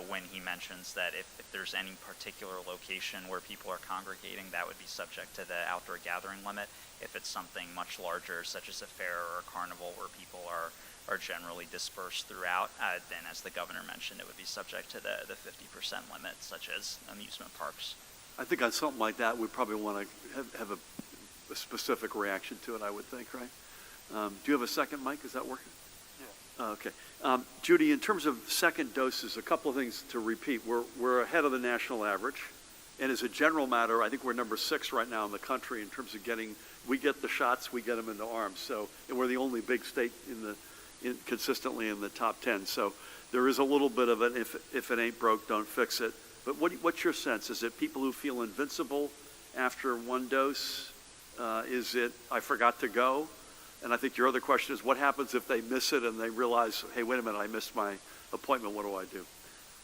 when he mentions that if there's any particular location where people are congregating, that would be subject to the outdoor gathering limit. If it's something much larger, such as a fair or a carnival where people are generally dispersed throughout, then as the governor mentioned, it would be subject to the 50% limit, such as amusement parks. I think on something like that, we probably want to have a specific reaction to it, I would think, right? Do you have a second mic? Is that working? Yeah. Okay. Judy, in terms of second doses, a couple of things to repeat. We're ahead of the national average. And as a general matter, I think we're number 6 right now in the country in terms of we get the shots, we get them into arms. So, and we're the only big state consistently in the top 10. So there is a little bit of it, if it ain't broke, don't fix it. But what's your sense? Is it people who feel invincible after one dose? Is it, I forgot to go? And I think your other question is, what happens if they miss it and they realize, hey, wait a minute, I missed my appointment, what do I do?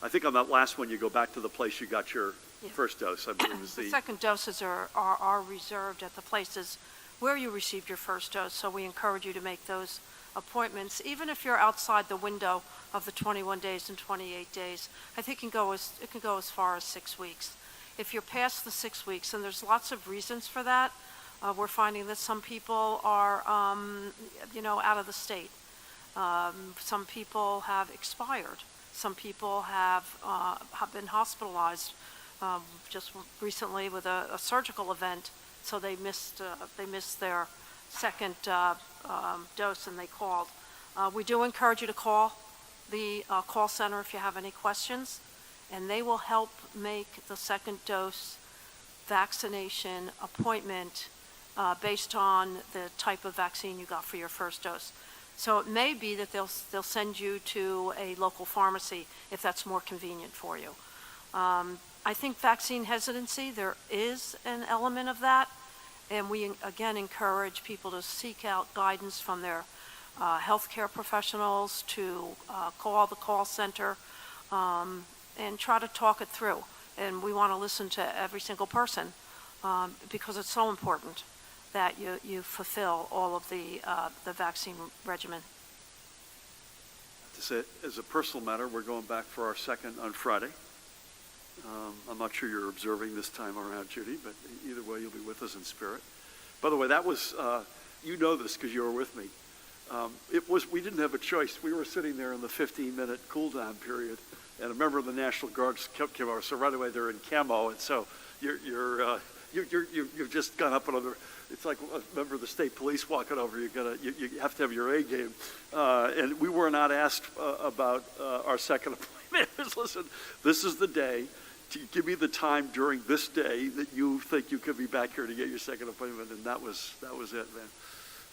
I think on that last one, you go back to the place you got your first dose, I believe is The second doses are reserved at the places where you received your first dose, so we encourage you to make those appointments, even if you're outside the window of the 21 days and 28 days. I think it can go as far as 6 weeks. If you're past the 6 weeks, and there's lots of reasons for that, we're finding that some people are, out of the state. Some people have expired. Some people have been hospitalized just recently with a surgical event, so they missed their second dose and they called. We do encourage you to call the call center if you have any questions, and they will help make the second dose vaccination appointment based on the type of vaccine you got for your first dose. So it may be that they'll send you to a local pharmacy if that's more convenient for you. I think vaccine hesitancy, there is an element of that, and we again encourage people to seek out guidance from their healthcare professionals, to call the call center and try to talk it through. And we want to listen to every single person because it's so important that you fulfill all of the vaccine regimen. To say, as a personal matter, we're going back for our second on Friday. I'm not sure you're observing this time around, Judy, but either way, you'll be with us in spirit. By the way, that was, you know this because you were with me. We didn't have a choice. We were sitting there in the 15-minute cool-down period, and a member of the National Guard came over. So right away, they're in camo, and so you've just gone up another. It's like a member of the state police walking over. You have to have your A game, and we were not asked about our second appointment. Listen, this is the day. To give me the time during this day that you think you could be back here to get your second appointment, and that was it, man.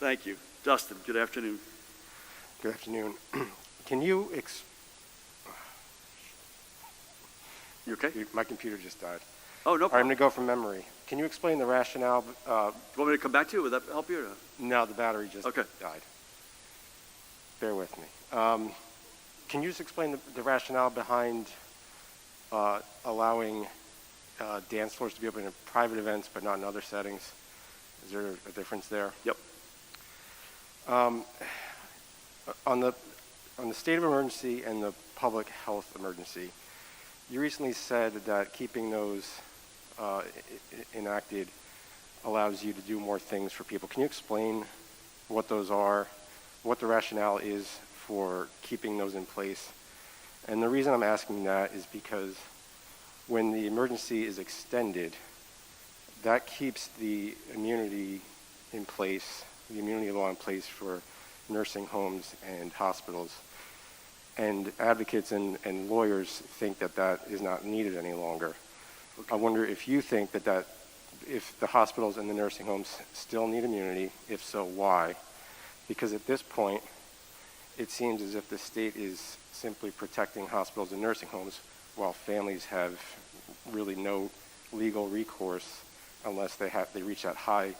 Thank you, Dustin. Good afternoon. Good afternoon. Can you You okay? My computer just died. Oh, no I'm problem. going to go from memory. Can you explain the rationale? Do you want me to come back to you? Would that help you? Or no? No, the battery just Okay. died. Bear with me. Can you just explain the rationale behind allowing dance floors to be open in private events but not in other settings? Is there a difference there? Yep. On the state of emergency and the public health emergency, you recently said that keeping those enacted allows you to do more things for people. Can you explain what those are, what the rationale is for keeping those in place? And the reason I'm asking that is because when the emergency is extended, that keeps the immunity in place, the immunity law in place for nursing homes and hospitals. And advocates and lawyers think that is not needed any longer. Okay. I wonder if you think that if the hospitals and the nursing homes still need immunity, if so, why? Because at this point, it seems as if the state is simply protecting hospitals and nursing homes while families have really no legal recourse unless they reach that high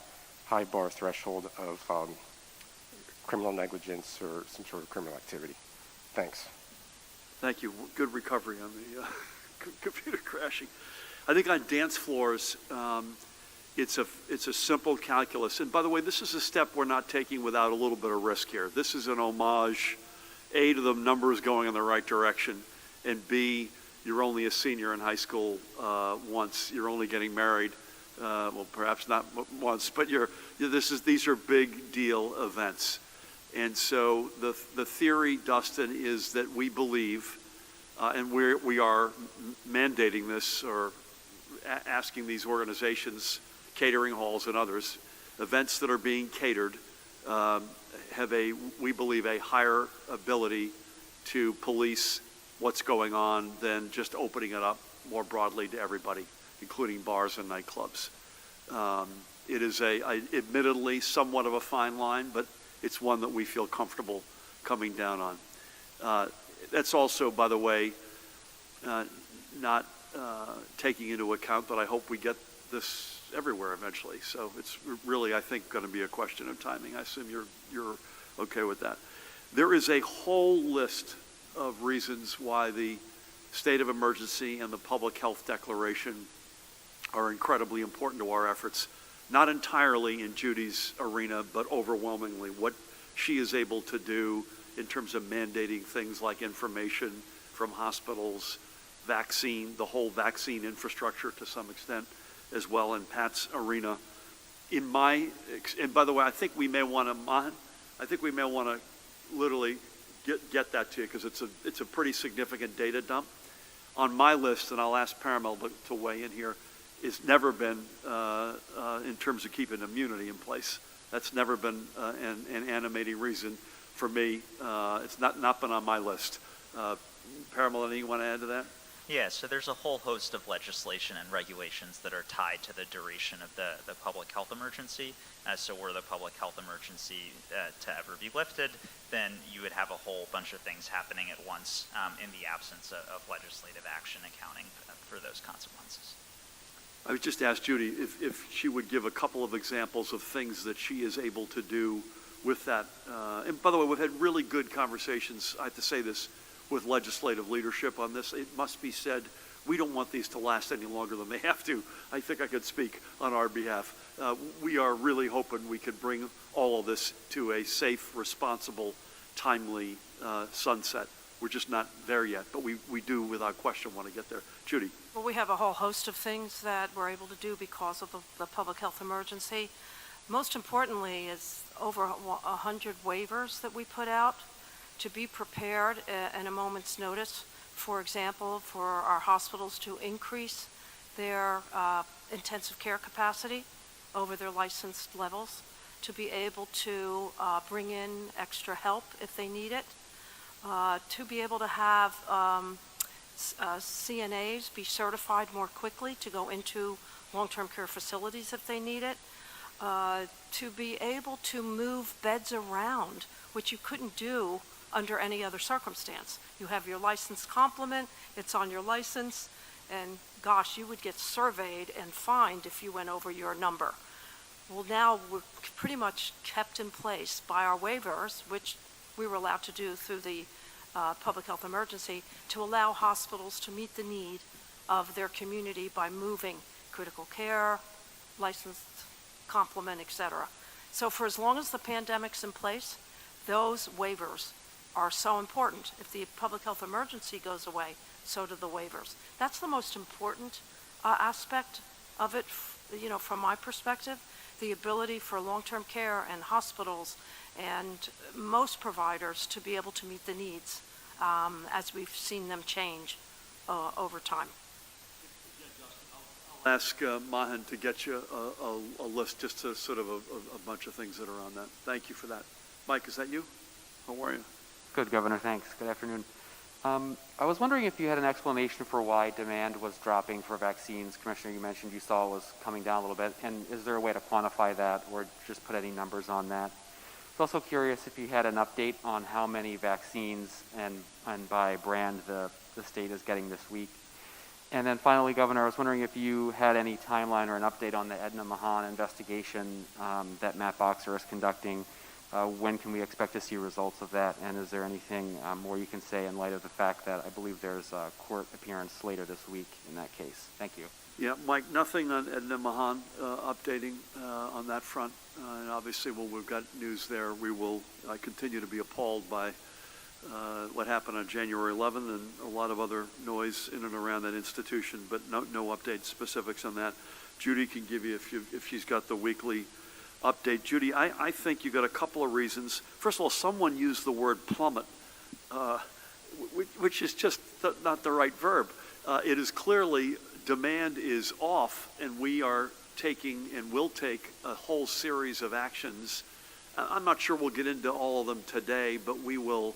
bar threshold of criminal negligence or some sort of criminal activity. Thanks. Thank you. Good recovery on the computer crashing. I think on dance floors, it's a simple calculus. And by the way, this is a step we're not taking without a little bit of risk here. This is an homage, A, to the numbers going in the right direction, and B, you're only a senior in high school once. You're only getting married, well, perhaps not once, but these are big deal events. And so the theory, Dustin, is that we believe, and we are mandating this or asking these organizations, catering halls and others, events that are being catered have we believe, a higher ability to police what's going on than just opening it up more broadly to everybody, including bars and nightclubs. It is admittedly somewhat of a fine line, but it's one that we feel comfortable coming down on. That's also, by the way, not taking into account that I hope we get this everywhere eventually. So it's really, I think, going to be a question of timing. I assume you're okay with that. There is a whole list of reasons why the state of emergency and the public health declaration are incredibly important to our efforts, not entirely in Judy's arena, but overwhelmingly what she is able to do in terms of mandating things like information from hospitals, vaccine, the whole vaccine infrastructure to some extent as well in Pat's arena. And by the way, I think we may want to, Mahan, I think we may want to literally get that to you because it's a pretty significant data dump. On my list, and I'll ask Paramel to weigh in here, it's never been in terms of keeping immunity in place. That's never been an animating reason for me. It's not been on my list. Paramel, anything you want to add to that? Yeah, so there's a whole host of legislation and regulations that are tied to the duration of the public health emergency. So were the public health emergency to ever be lifted, then you would have a whole bunch of things happening at once in the absence of legislative action accounting for those consequences. I would just ask Judy if she would give a couple of examples of things that she is able to do with that. And by the way, we've had really good conversations, I have to say this, with legislative leadership on this. It must be said, we don't want these to last any longer than they have to. I think I could speak on our behalf. We are really hoping we can bring all of this to a safe, responsible, timely sunset. We're just not there yet, but we do, without question, want to get there. Judy. Well, we have a whole host of things that we're able to do because of the public health emergency. Most importantly is over 100 waivers that we put out to be prepared at a moment's notice. For example, for our hospitals to increase their intensive care capacity over their licensed levels, to be able to bring in extra help if they need it, to be able to have CNAs be certified more quickly to go into long-term care facilities if they need it, to be able to move beds around, which you couldn't do under any other circumstance. You have your license complement, it's on your license, and gosh, you would get surveyed and fined if you went over your number. Well, now we're pretty much kept in place by our waivers, which we were allowed to do through the public health emergency, to allow hospitals to meet the need of their community by moving critical care, licensed complement, etc. So for as long as the pandemic's in place, those waivers are so important. If the public health emergency goes away, so do the waivers. That's the most important aspect of it, from my perspective, the ability for long-term care and hospitals and most providers to be able to meet the needs as we've seen them change over time. I'll ask Mahan to get you a list, just to sort of a bunch of things that are on that. Thank you for that. Mike, is that you? How are you? Good, Governor. Thanks. Good afternoon. I was wondering if you had an explanation for why demand was dropping for vaccines. Commissioner, you mentioned you saw it was coming down a little bit. And is there a way to quantify that or just put any numbers on that? I was also curious if you had an update on how many vaccines and by brand the state is getting this week. And then finally, Governor, I was wondering if you had any timeline or an update on the Ednna Mahan investigation that Matt Boxer is conducting. When can we expect to see results of that? And is there anything more you can say in light of the fact that I believe there's a court appearance later this week in that case? Thank you. Yeah, Mike, nothing on Ednna Mahan updating on that front. And obviously, when we've got news there, we will continue to be appalled by what happened on January 11th and a lot of other noise in and around that institution, but no update specifics on that. Judy can give you if she's got the weekly update. Judy, I think you got a couple of reasons. First of all, someone used the word plummet, which is just not the right verb. It is clearly demand is off, and we are taking and will take a whole series of actions. I'm not sure we'll get into all of them today, but we will,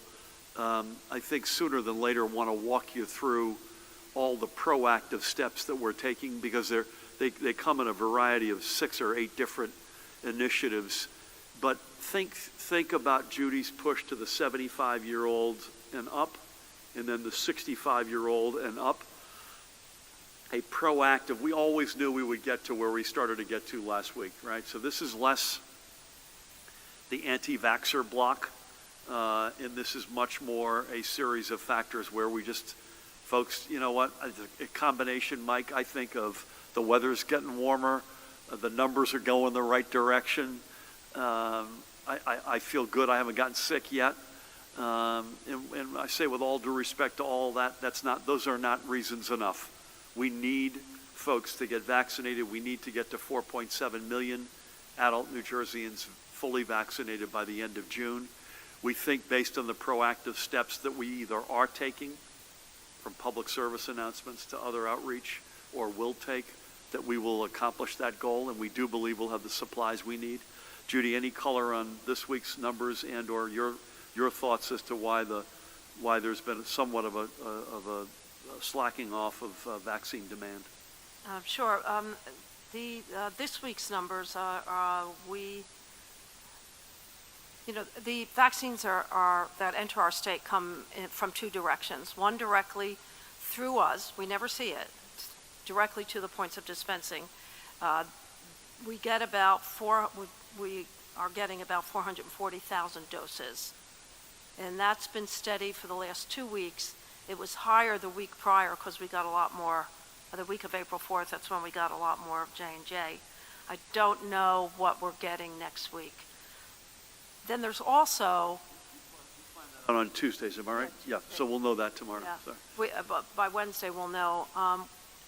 I think sooner than later, want to walk you through all the proactive steps that we're taking, because they come in a variety of 6 or 8 different initiatives. But think about Judy's push to the 75-year-old and up, and then the 65-year-old and up. a proactive, we always knew we would get to where we started to get to last week, right? So this is less the anti-vaxxer block, and this is much more a series of factors where we just, folks, you know what, a combination, Mike, I think of the weather's getting warmer, the numbers are going the right direction. I feel good. I haven't gotten sick yet. And I say with all due respect to all that, those are not reasons enough. We need folks to get vaccinated. We need to get to 4.7 million adult New Jerseyans fully vaccinated by the end of June. We think based on the proactive steps that we either are taking, from public service announcements to other outreach, or will take, that we will accomplish that goal, and we do believe we'll have the supplies we need. Judy, any color on this week's numbers and or your thoughts as to why there's been somewhat of a slacking off of vaccine demand? Sure. This week's numbers the vaccines that enter our state come from two directions. One directly through us, we never see it, directly to the points of dispensing. We are getting about 440,000 doses, and that's been steady for the last 2 weeks. It was higher the week prior because we got a lot more. The week of April 4th, that's when we got a lot more of J&J. I don't know what we're getting next week. Then there's also... On Tuesdays, am I right? Yeah, so we'll know that tomorrow. Yeah. By Wednesday we'll know.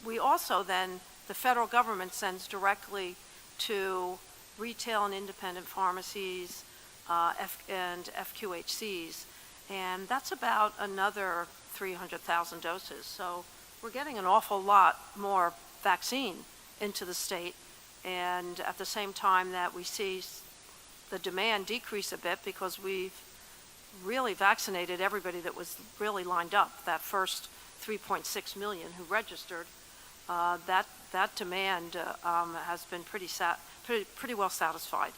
We also then, the federal government sends directly to retail and independent pharmacies and FQHCs, and that's about another 300,000 doses. So we're getting an awful lot more vaccine into the state, and at the same time that we see the demand decrease a bit because we've really vaccinated everybody that was really lined up. That first 3.6 million who registered, that demand has been pretty well satisfied,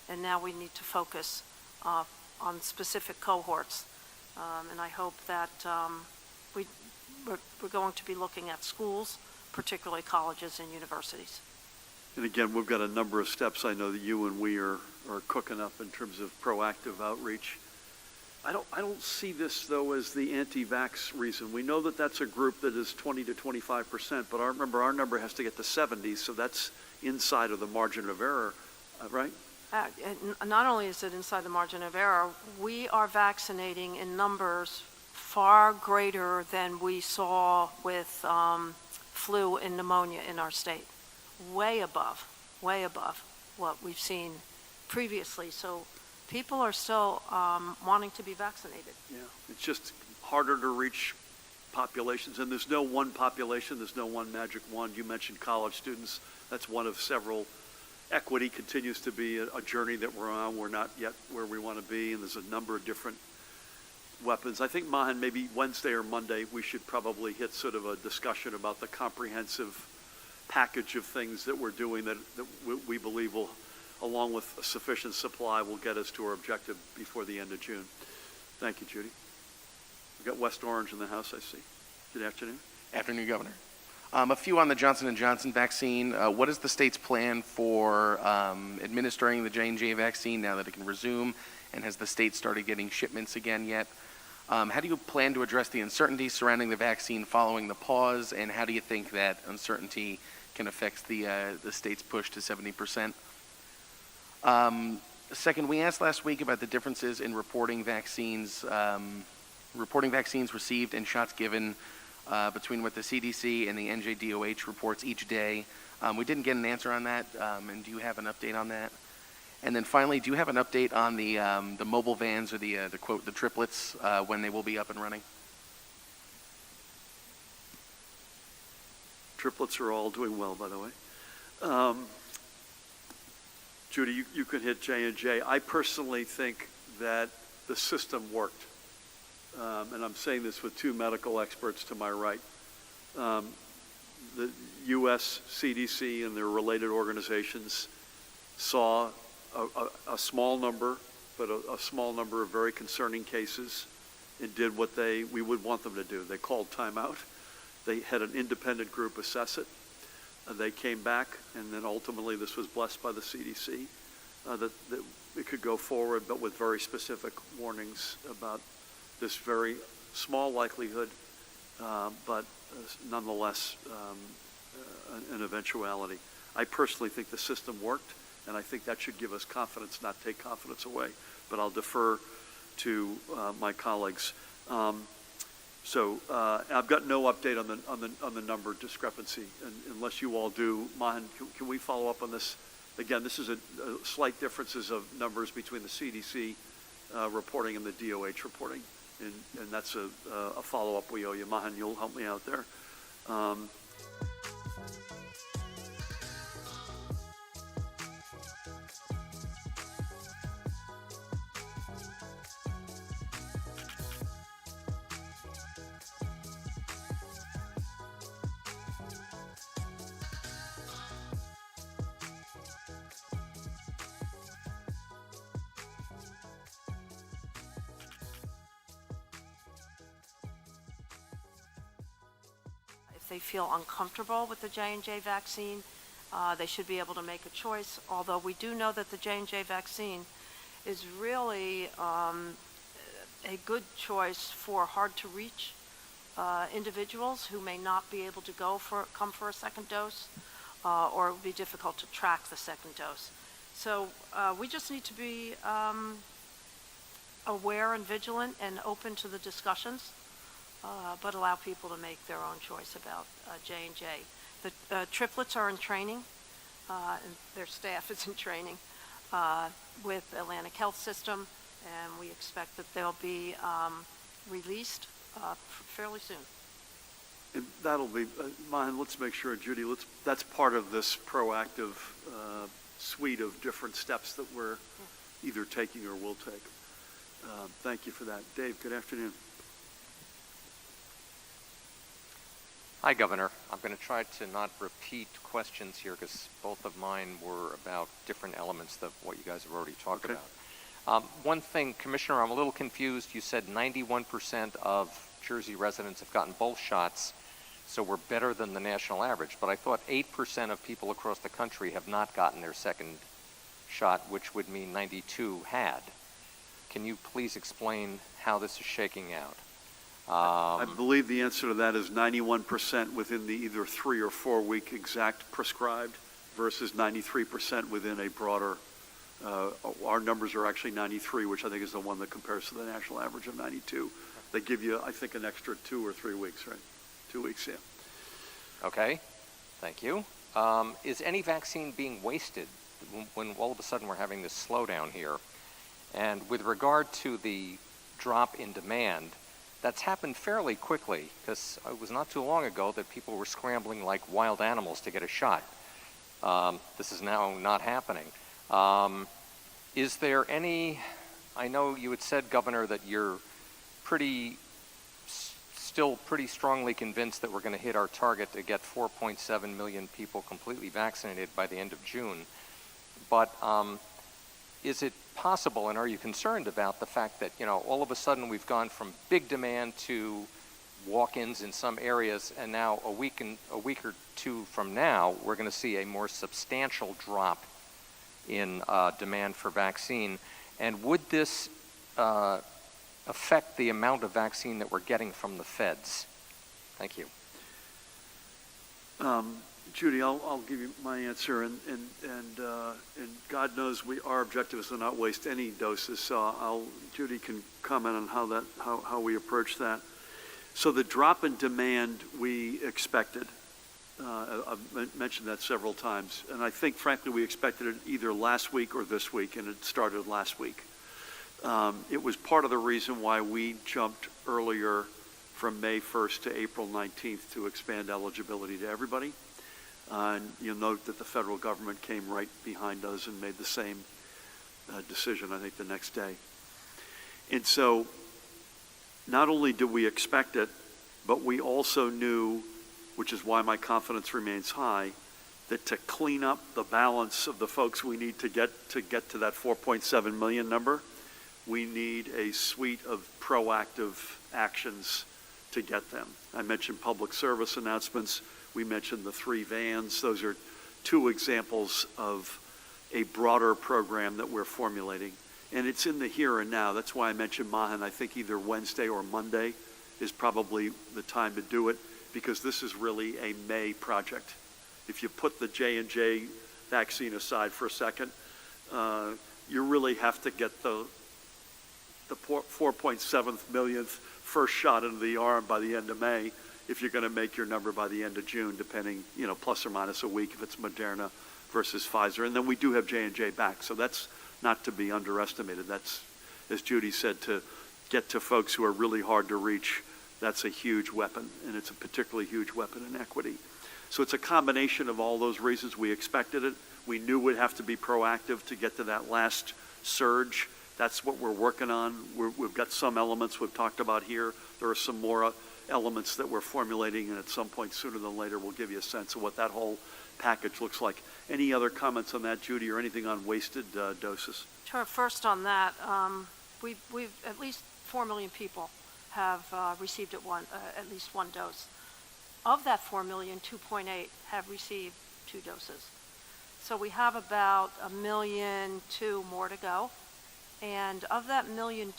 and now we need to focus on specific cohorts, and I hope that we're going to be looking at schools, particularly colleges and universities. And again, we've got a number of steps I know that you and we are cooking up in terms of proactive outreach. I don't see this, though, as the anti-vax reason. We know that that's a group that is 20 to 25%, but remember, our number has to get to 70, so that's inside of the margin of error, right? Not only is it inside the margin of error, we are vaccinating in numbers far greater than we saw with flu and pneumonia in our state. Way above what we've seen previously. So people are still wanting to be vaccinated. Yeah, it's just harder to reach populations, and there's no one population, there's no one magic wand. You mentioned college students. That's one of several. Equity continues to be a journey that we're on. We're not yet where we want to be, and there's a number of different weapons. I think, Mahan, maybe Wednesday or Monday, we should probably hit sort of a discussion about the comprehensive package of things that we're doing that we believe will, along with a sufficient supply, will get us to our objective before the end of June. Thank you, Judy. We've got West Orange in the house, I see. Good afternoon. Afternoon, Governor. A few on the Johnson & Johnson vaccine. What is the state's plan for administering the J&J vaccine now that it can resume? And has the state started getting shipments again yet? How do you plan to address the uncertainty surrounding the vaccine following the pause? And how do you think that uncertainty can affect the state's push to 70%? Second, we asked last week about the differences in reporting vaccines received and shots given between what the CDC and the NJDOH reports each day. We didn't get an answer on that, and do you have an update on that? And then finally, do you have an update on the mobile vans or the quote, the triplets, when they will be up and running? Triplets are all doing well, by the way. Judy, you could hit J&J. I personally think that the system worked. And I'm saying this with two medical experts to my right. The U.S. CDC and their related organizations saw a small number, but a small number of very concerning cases, and did what we would want them to do. They called timeout, They had an independent group assess it. They came back, and then ultimately this was blessed by the CDC, that it could go forward, but with very specific warnings about this very small likelihood, but nonetheless an eventuality. I personally think the system worked, and I think that should give us confidence, not take confidence away. But I'll defer to my colleagues. So I've got no update on the number discrepancy, and unless you all do. Mahan, can we follow up on this? Again, this is a slight differences of numbers between the CDC reporting and the DOH reporting, and that's a follow-up we owe you. Mahan, you'll help me out there. If they feel uncomfortable with the J&J vaccine, they should be able to make a choice, although we do know that the J&J vaccine is really a good choice for hard-to-reach individuals who may not be able to come for a second dose, or it would be difficult to track the second dose. So we just need to be aware and vigilant and open to the discussions, but allow people to make their own choice about J&J. The triplets are in training, and their staff is in training with Atlantic Health System, and we expect that they'll be released fairly soon. And that'll be, Mahan, let's make sure, Judy, that's part of this proactive suite of different steps that we're either taking or will take. Thank you for that. Dave, good afternoon. Hi, Governor. I'm going to try to not repeat questions here because both of mine were about different elements of what you guys have already talked about. One thing, Commissioner, I'm a little confused. You said 91% of Jersey residents have gotten both shots, so we're better than the national average. But I thought 8% of people across the country have not gotten their second shot, which would mean 92 had. Can you please explain how this is shaking out? I believe the answer to that is 91% within the either 3 or 4 week exact prescribed versus 93% within a broader, our numbers are actually 93, which I think is the one that compares to the national average of 92. They give you, I think, an extra 2 or 3 weeks, right? 2 weeks, yeah. Okay, thank you. Is any vaccine being wasted when all of a sudden we're having this slowdown here? And with regard to the drop in demand, that's happened fairly quickly because it was not too long ago that people were scrambling like wild animals to get a shot. This is now not happening. Is there any, I know you had said, Governor, that you're still pretty strongly convinced that we're going to hit our target to get 4.7 million people completely vaccinated by the end of June. But is it possible, and are you concerned about the fact that, you know, all of a sudden we've gone from big demand to walk-ins in some areas, and now a week or two from now, we're going to see a more substantial drop in demand for vaccine? And would this affect the amount of vaccine that we're getting from the feds? Thank you. Judy, I'll give you my answer, and God knows our objective is to not waste any doses. So Judy can comment on how we approach that. So the drop in demand we expected. I've mentioned that several times, and I think, frankly, we expected it either last week or this week, and it started last week. It was part of the reason why we jumped earlier from May 1st to April 19th to expand eligibility to everybody. And you'll note that the federal government came right behind us and made the same decision, I think, the next day. And so not only do we expect it, but we also knew, which is why my confidence remains high, that to clean up the balance of the folks we need to get to that 4.7 million number, we need a suite of proactive actions to get them. I mentioned public service announcements. We mentioned the 3 vans. Those are 2 examples of a broader program that we're formulating. And it's in the here and now. That's why I mentioned Mahan. I think either Wednesday or Monday is probably the time to do it, because this is really a May project. If you put the J&J vaccine aside for a second, you really have to get the 4.7 millionth first shot into the arm by the end of May if you're going to make your number by the end of June, depending, plus or minus a week if it's Moderna versus Pfizer. And then we do have J&J back, so that's not to be underestimated. That's, as Judy said, to get to folks who are really hard to reach. That's a huge weapon, and it's a particularly huge weapon in equity. So it's a combination of all those reasons. We expected it. We knew we'd have to be proactive to get to that last surge. That's what we're working on. We've got some elements we've talked about here. There are some more elements that we're formulating, and at some point sooner than later we'll give you a sense of what that whole package looks like. Any other comments on that, Judy, or anything on wasted doses? Sure. First on that, we've at least 4 million people have received at least 1 dose. Of that 4 million, 2.8 have received 2 doses. So we have about 1.2 million more to go. And of that 1.2 million,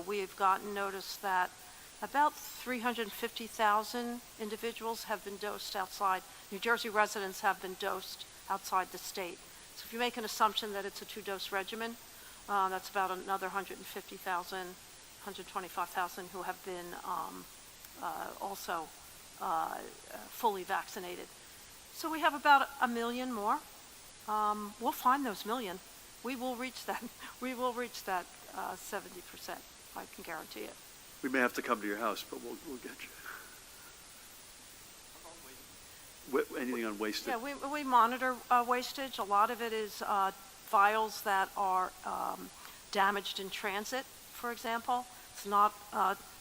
we've gotten notice that about 350,000 individuals have been dosed outside. New Jersey residents have been dosed outside the state. So if you make an assumption that it's a 2-dose regimen, that's about another 150,000, 125,000 who have been also fully vaccinated. So we have about 1 million more. We'll find those 1 million. We will reach that. We will reach that 70%. I can guarantee it. We may have to come to your house, but we'll get you. Anything on wasted? Yeah, we monitor wastage. A lot of it is vials that are damaged in transit, for example. It's not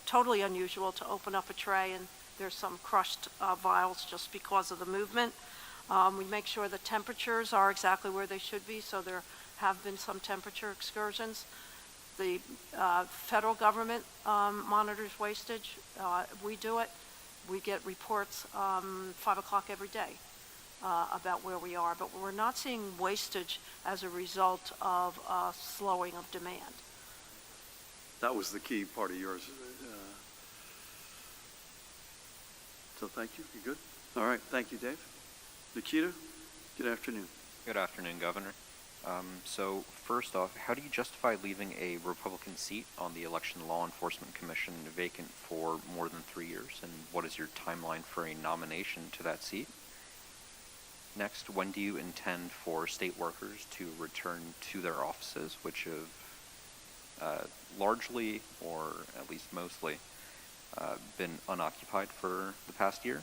totally unusual to open up a tray and there's some crushed vials just because of the movement. We make sure the temperatures are exactly where they should be, so there have been some temperature excursions. The federal government monitors wastage. We do it. We get reports 5 o'clock every day about where we are, but we're not seeing wastage as a result of slowing of demand. That was the key part of yours. So thank you. You good? All right. Thank you, Dave. Nikita, good afternoon. Good afternoon, Governor. So first off, how do you justify leaving a Republican seat on the Election Law Enforcement Commission vacant for more than 3 years? And what is your timeline for a nomination to that seat? Next, when do you intend for state workers to return to their offices, which have largely, or at least mostly, been unoccupied for the past year?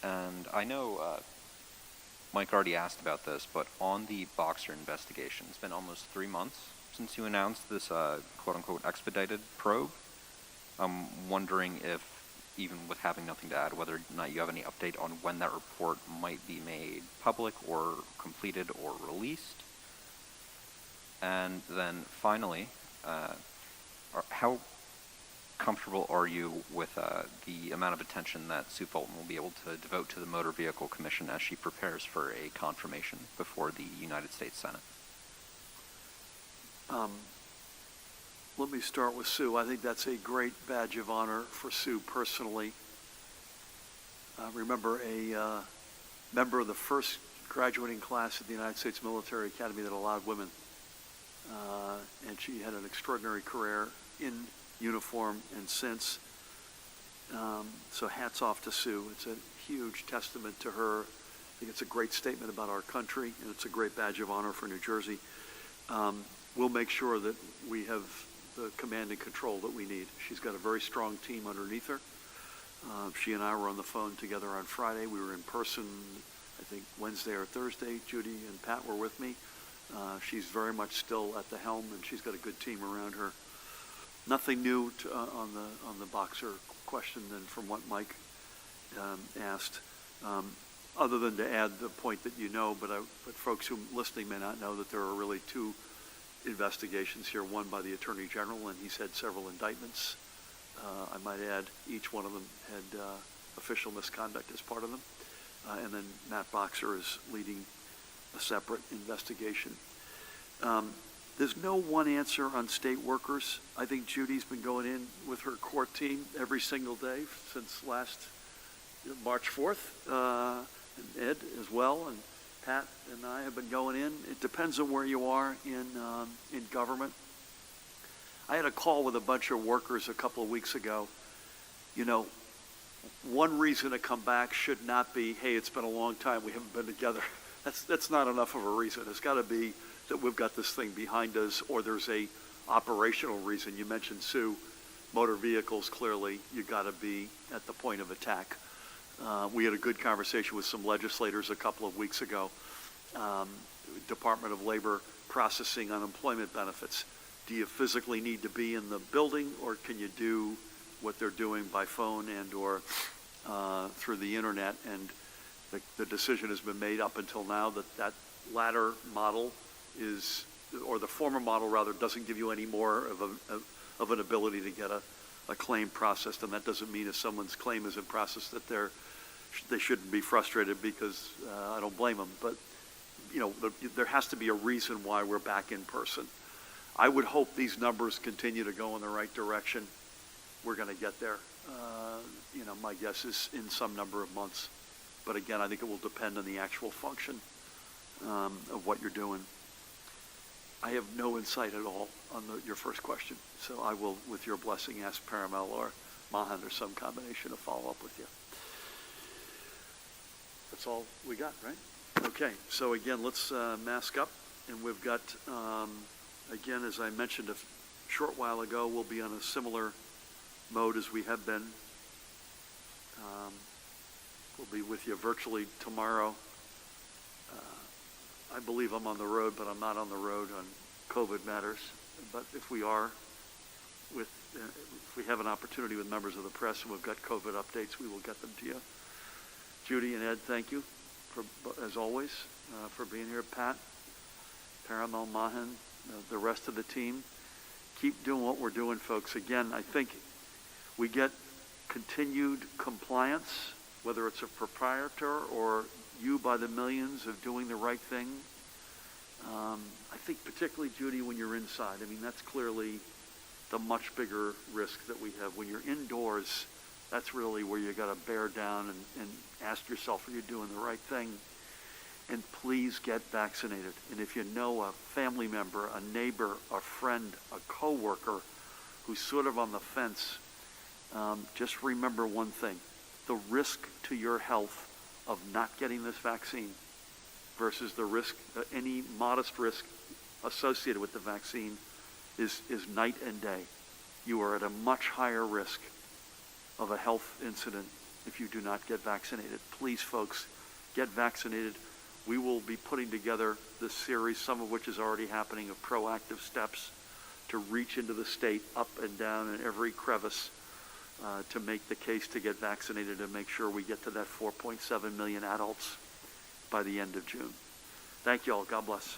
And I know Mike already asked about this, but on the Boxer investigation, it's been almost 3 months since you announced this quote-unquote expedited probe. I'm wondering if, even with having nothing to add, whether or not you have any update on when that report might be made public or completed or released. And then finally, how comfortable are you with the amount of attention that Sue Fulton will be able to devote to the Motor Vehicle Commission as she prepares for a confirmation before the United States Senate? Let me start with Sue. I think that's a great badge of honor for Sue personally. I remember a member of the first graduating class at the United States Military Academy that allowed women. And she had an extraordinary career in uniform and since. So hats off to Sue. It's a huge testament to her. I think it's a great statement about our country, and it's a great badge of honor for New Jersey. We'll make sure that we have the command and control that we need. She's got a very strong team underneath her. She and I were on the phone together on Friday. We were in person, I think, Wednesday or Thursday. Judy and Pat were with me. She's very much still at the helm, and she's got a good team around her. Nothing new on the Boxer question than from what Mike asked, other than to add the point that you know, but folks who listening may not know that there are really 2 investigations here, one by the Attorney General, and he's had several indictments I might add, each one of them had official misconduct as part of them. And then Matt Boxer is leading a separate investigation. There's no one answer on state workers. I think Judy's been going in with her court team every single day since last March 4th, and Ed as well, and Pat and I have been going in. It depends on where you are in government. I had a call with a bunch of workers a couple of weeks ago. You know, one reason to come back should not be, hey, it's been a long time, we haven't been together. That's not enough of a reason. It's got to be that we've got this thing behind us, or there's a operational reason. You mentioned, Sue, motor vehicles, clearly you got to be at the point of attack. We had a good conversation with some legislators a couple of weeks ago. Department of Labor processing unemployment benefits. Do you physically need to be in the building, or can you do what they're doing by phone and or through the internet? And the decision has been made up until now that latter model is, or the former model rather, doesn't give you any more of an ability to get a claim processed. And that doesn't mean if someone's claim isn't processed that they shouldn't be frustrated, because I don't blame them. But you know, there has to be a reason why we're back in person. I would hope these numbers continue to go in the right direction. We're going to get there. You know, my guess is in some number of months. But again, I think it will depend on the actual function of what you're doing. I have no insight at all on your first question. So I will, with your blessing, ask Paramel or Mahan or some combination to follow up with you. That's all we got, right? Okay, so again, let's mask up. And we've got, again, as I mentioned a short while ago, we'll be on a similar mode as we have been. We'll be with you virtually tomorrow. I believe I'm on the road, but I'm not on the road on COVID matters. But if we are, if we have an opportunity with members of the press and we've got COVID updates, we will get them to you. Judy and Ed, thank you, as always, for being here. Pat, Paramel, Mahan, the rest of the team. Keep doing what we're doing, folks. Again, I think we get continued compliance, whether it's a proprietor or you by the millions of doing the right thing. I think particularly, Judy, when you're inside, I mean, that's clearly the much bigger risk that we have. When you're indoors, that's really where you got to bear down and ask yourself, are you doing the right thing? And please get vaccinated. And if you know a family member, a neighbor, a friend, a coworker who's sort of on the fence, just remember one thing. The risk to your health of not getting this vaccine versus the risk, any modest risk associated with the vaccine is night and day. You are at a much higher risk of a health incident if you do not get vaccinated. Please, folks, get vaccinated. We will be putting together this series, some of which is already happening, of proactive steps to reach into the state, up and down in every crevice, to make the case to get vaccinated and make sure we get to that 4.7 million adults by the end of June. Thank you all. God bless.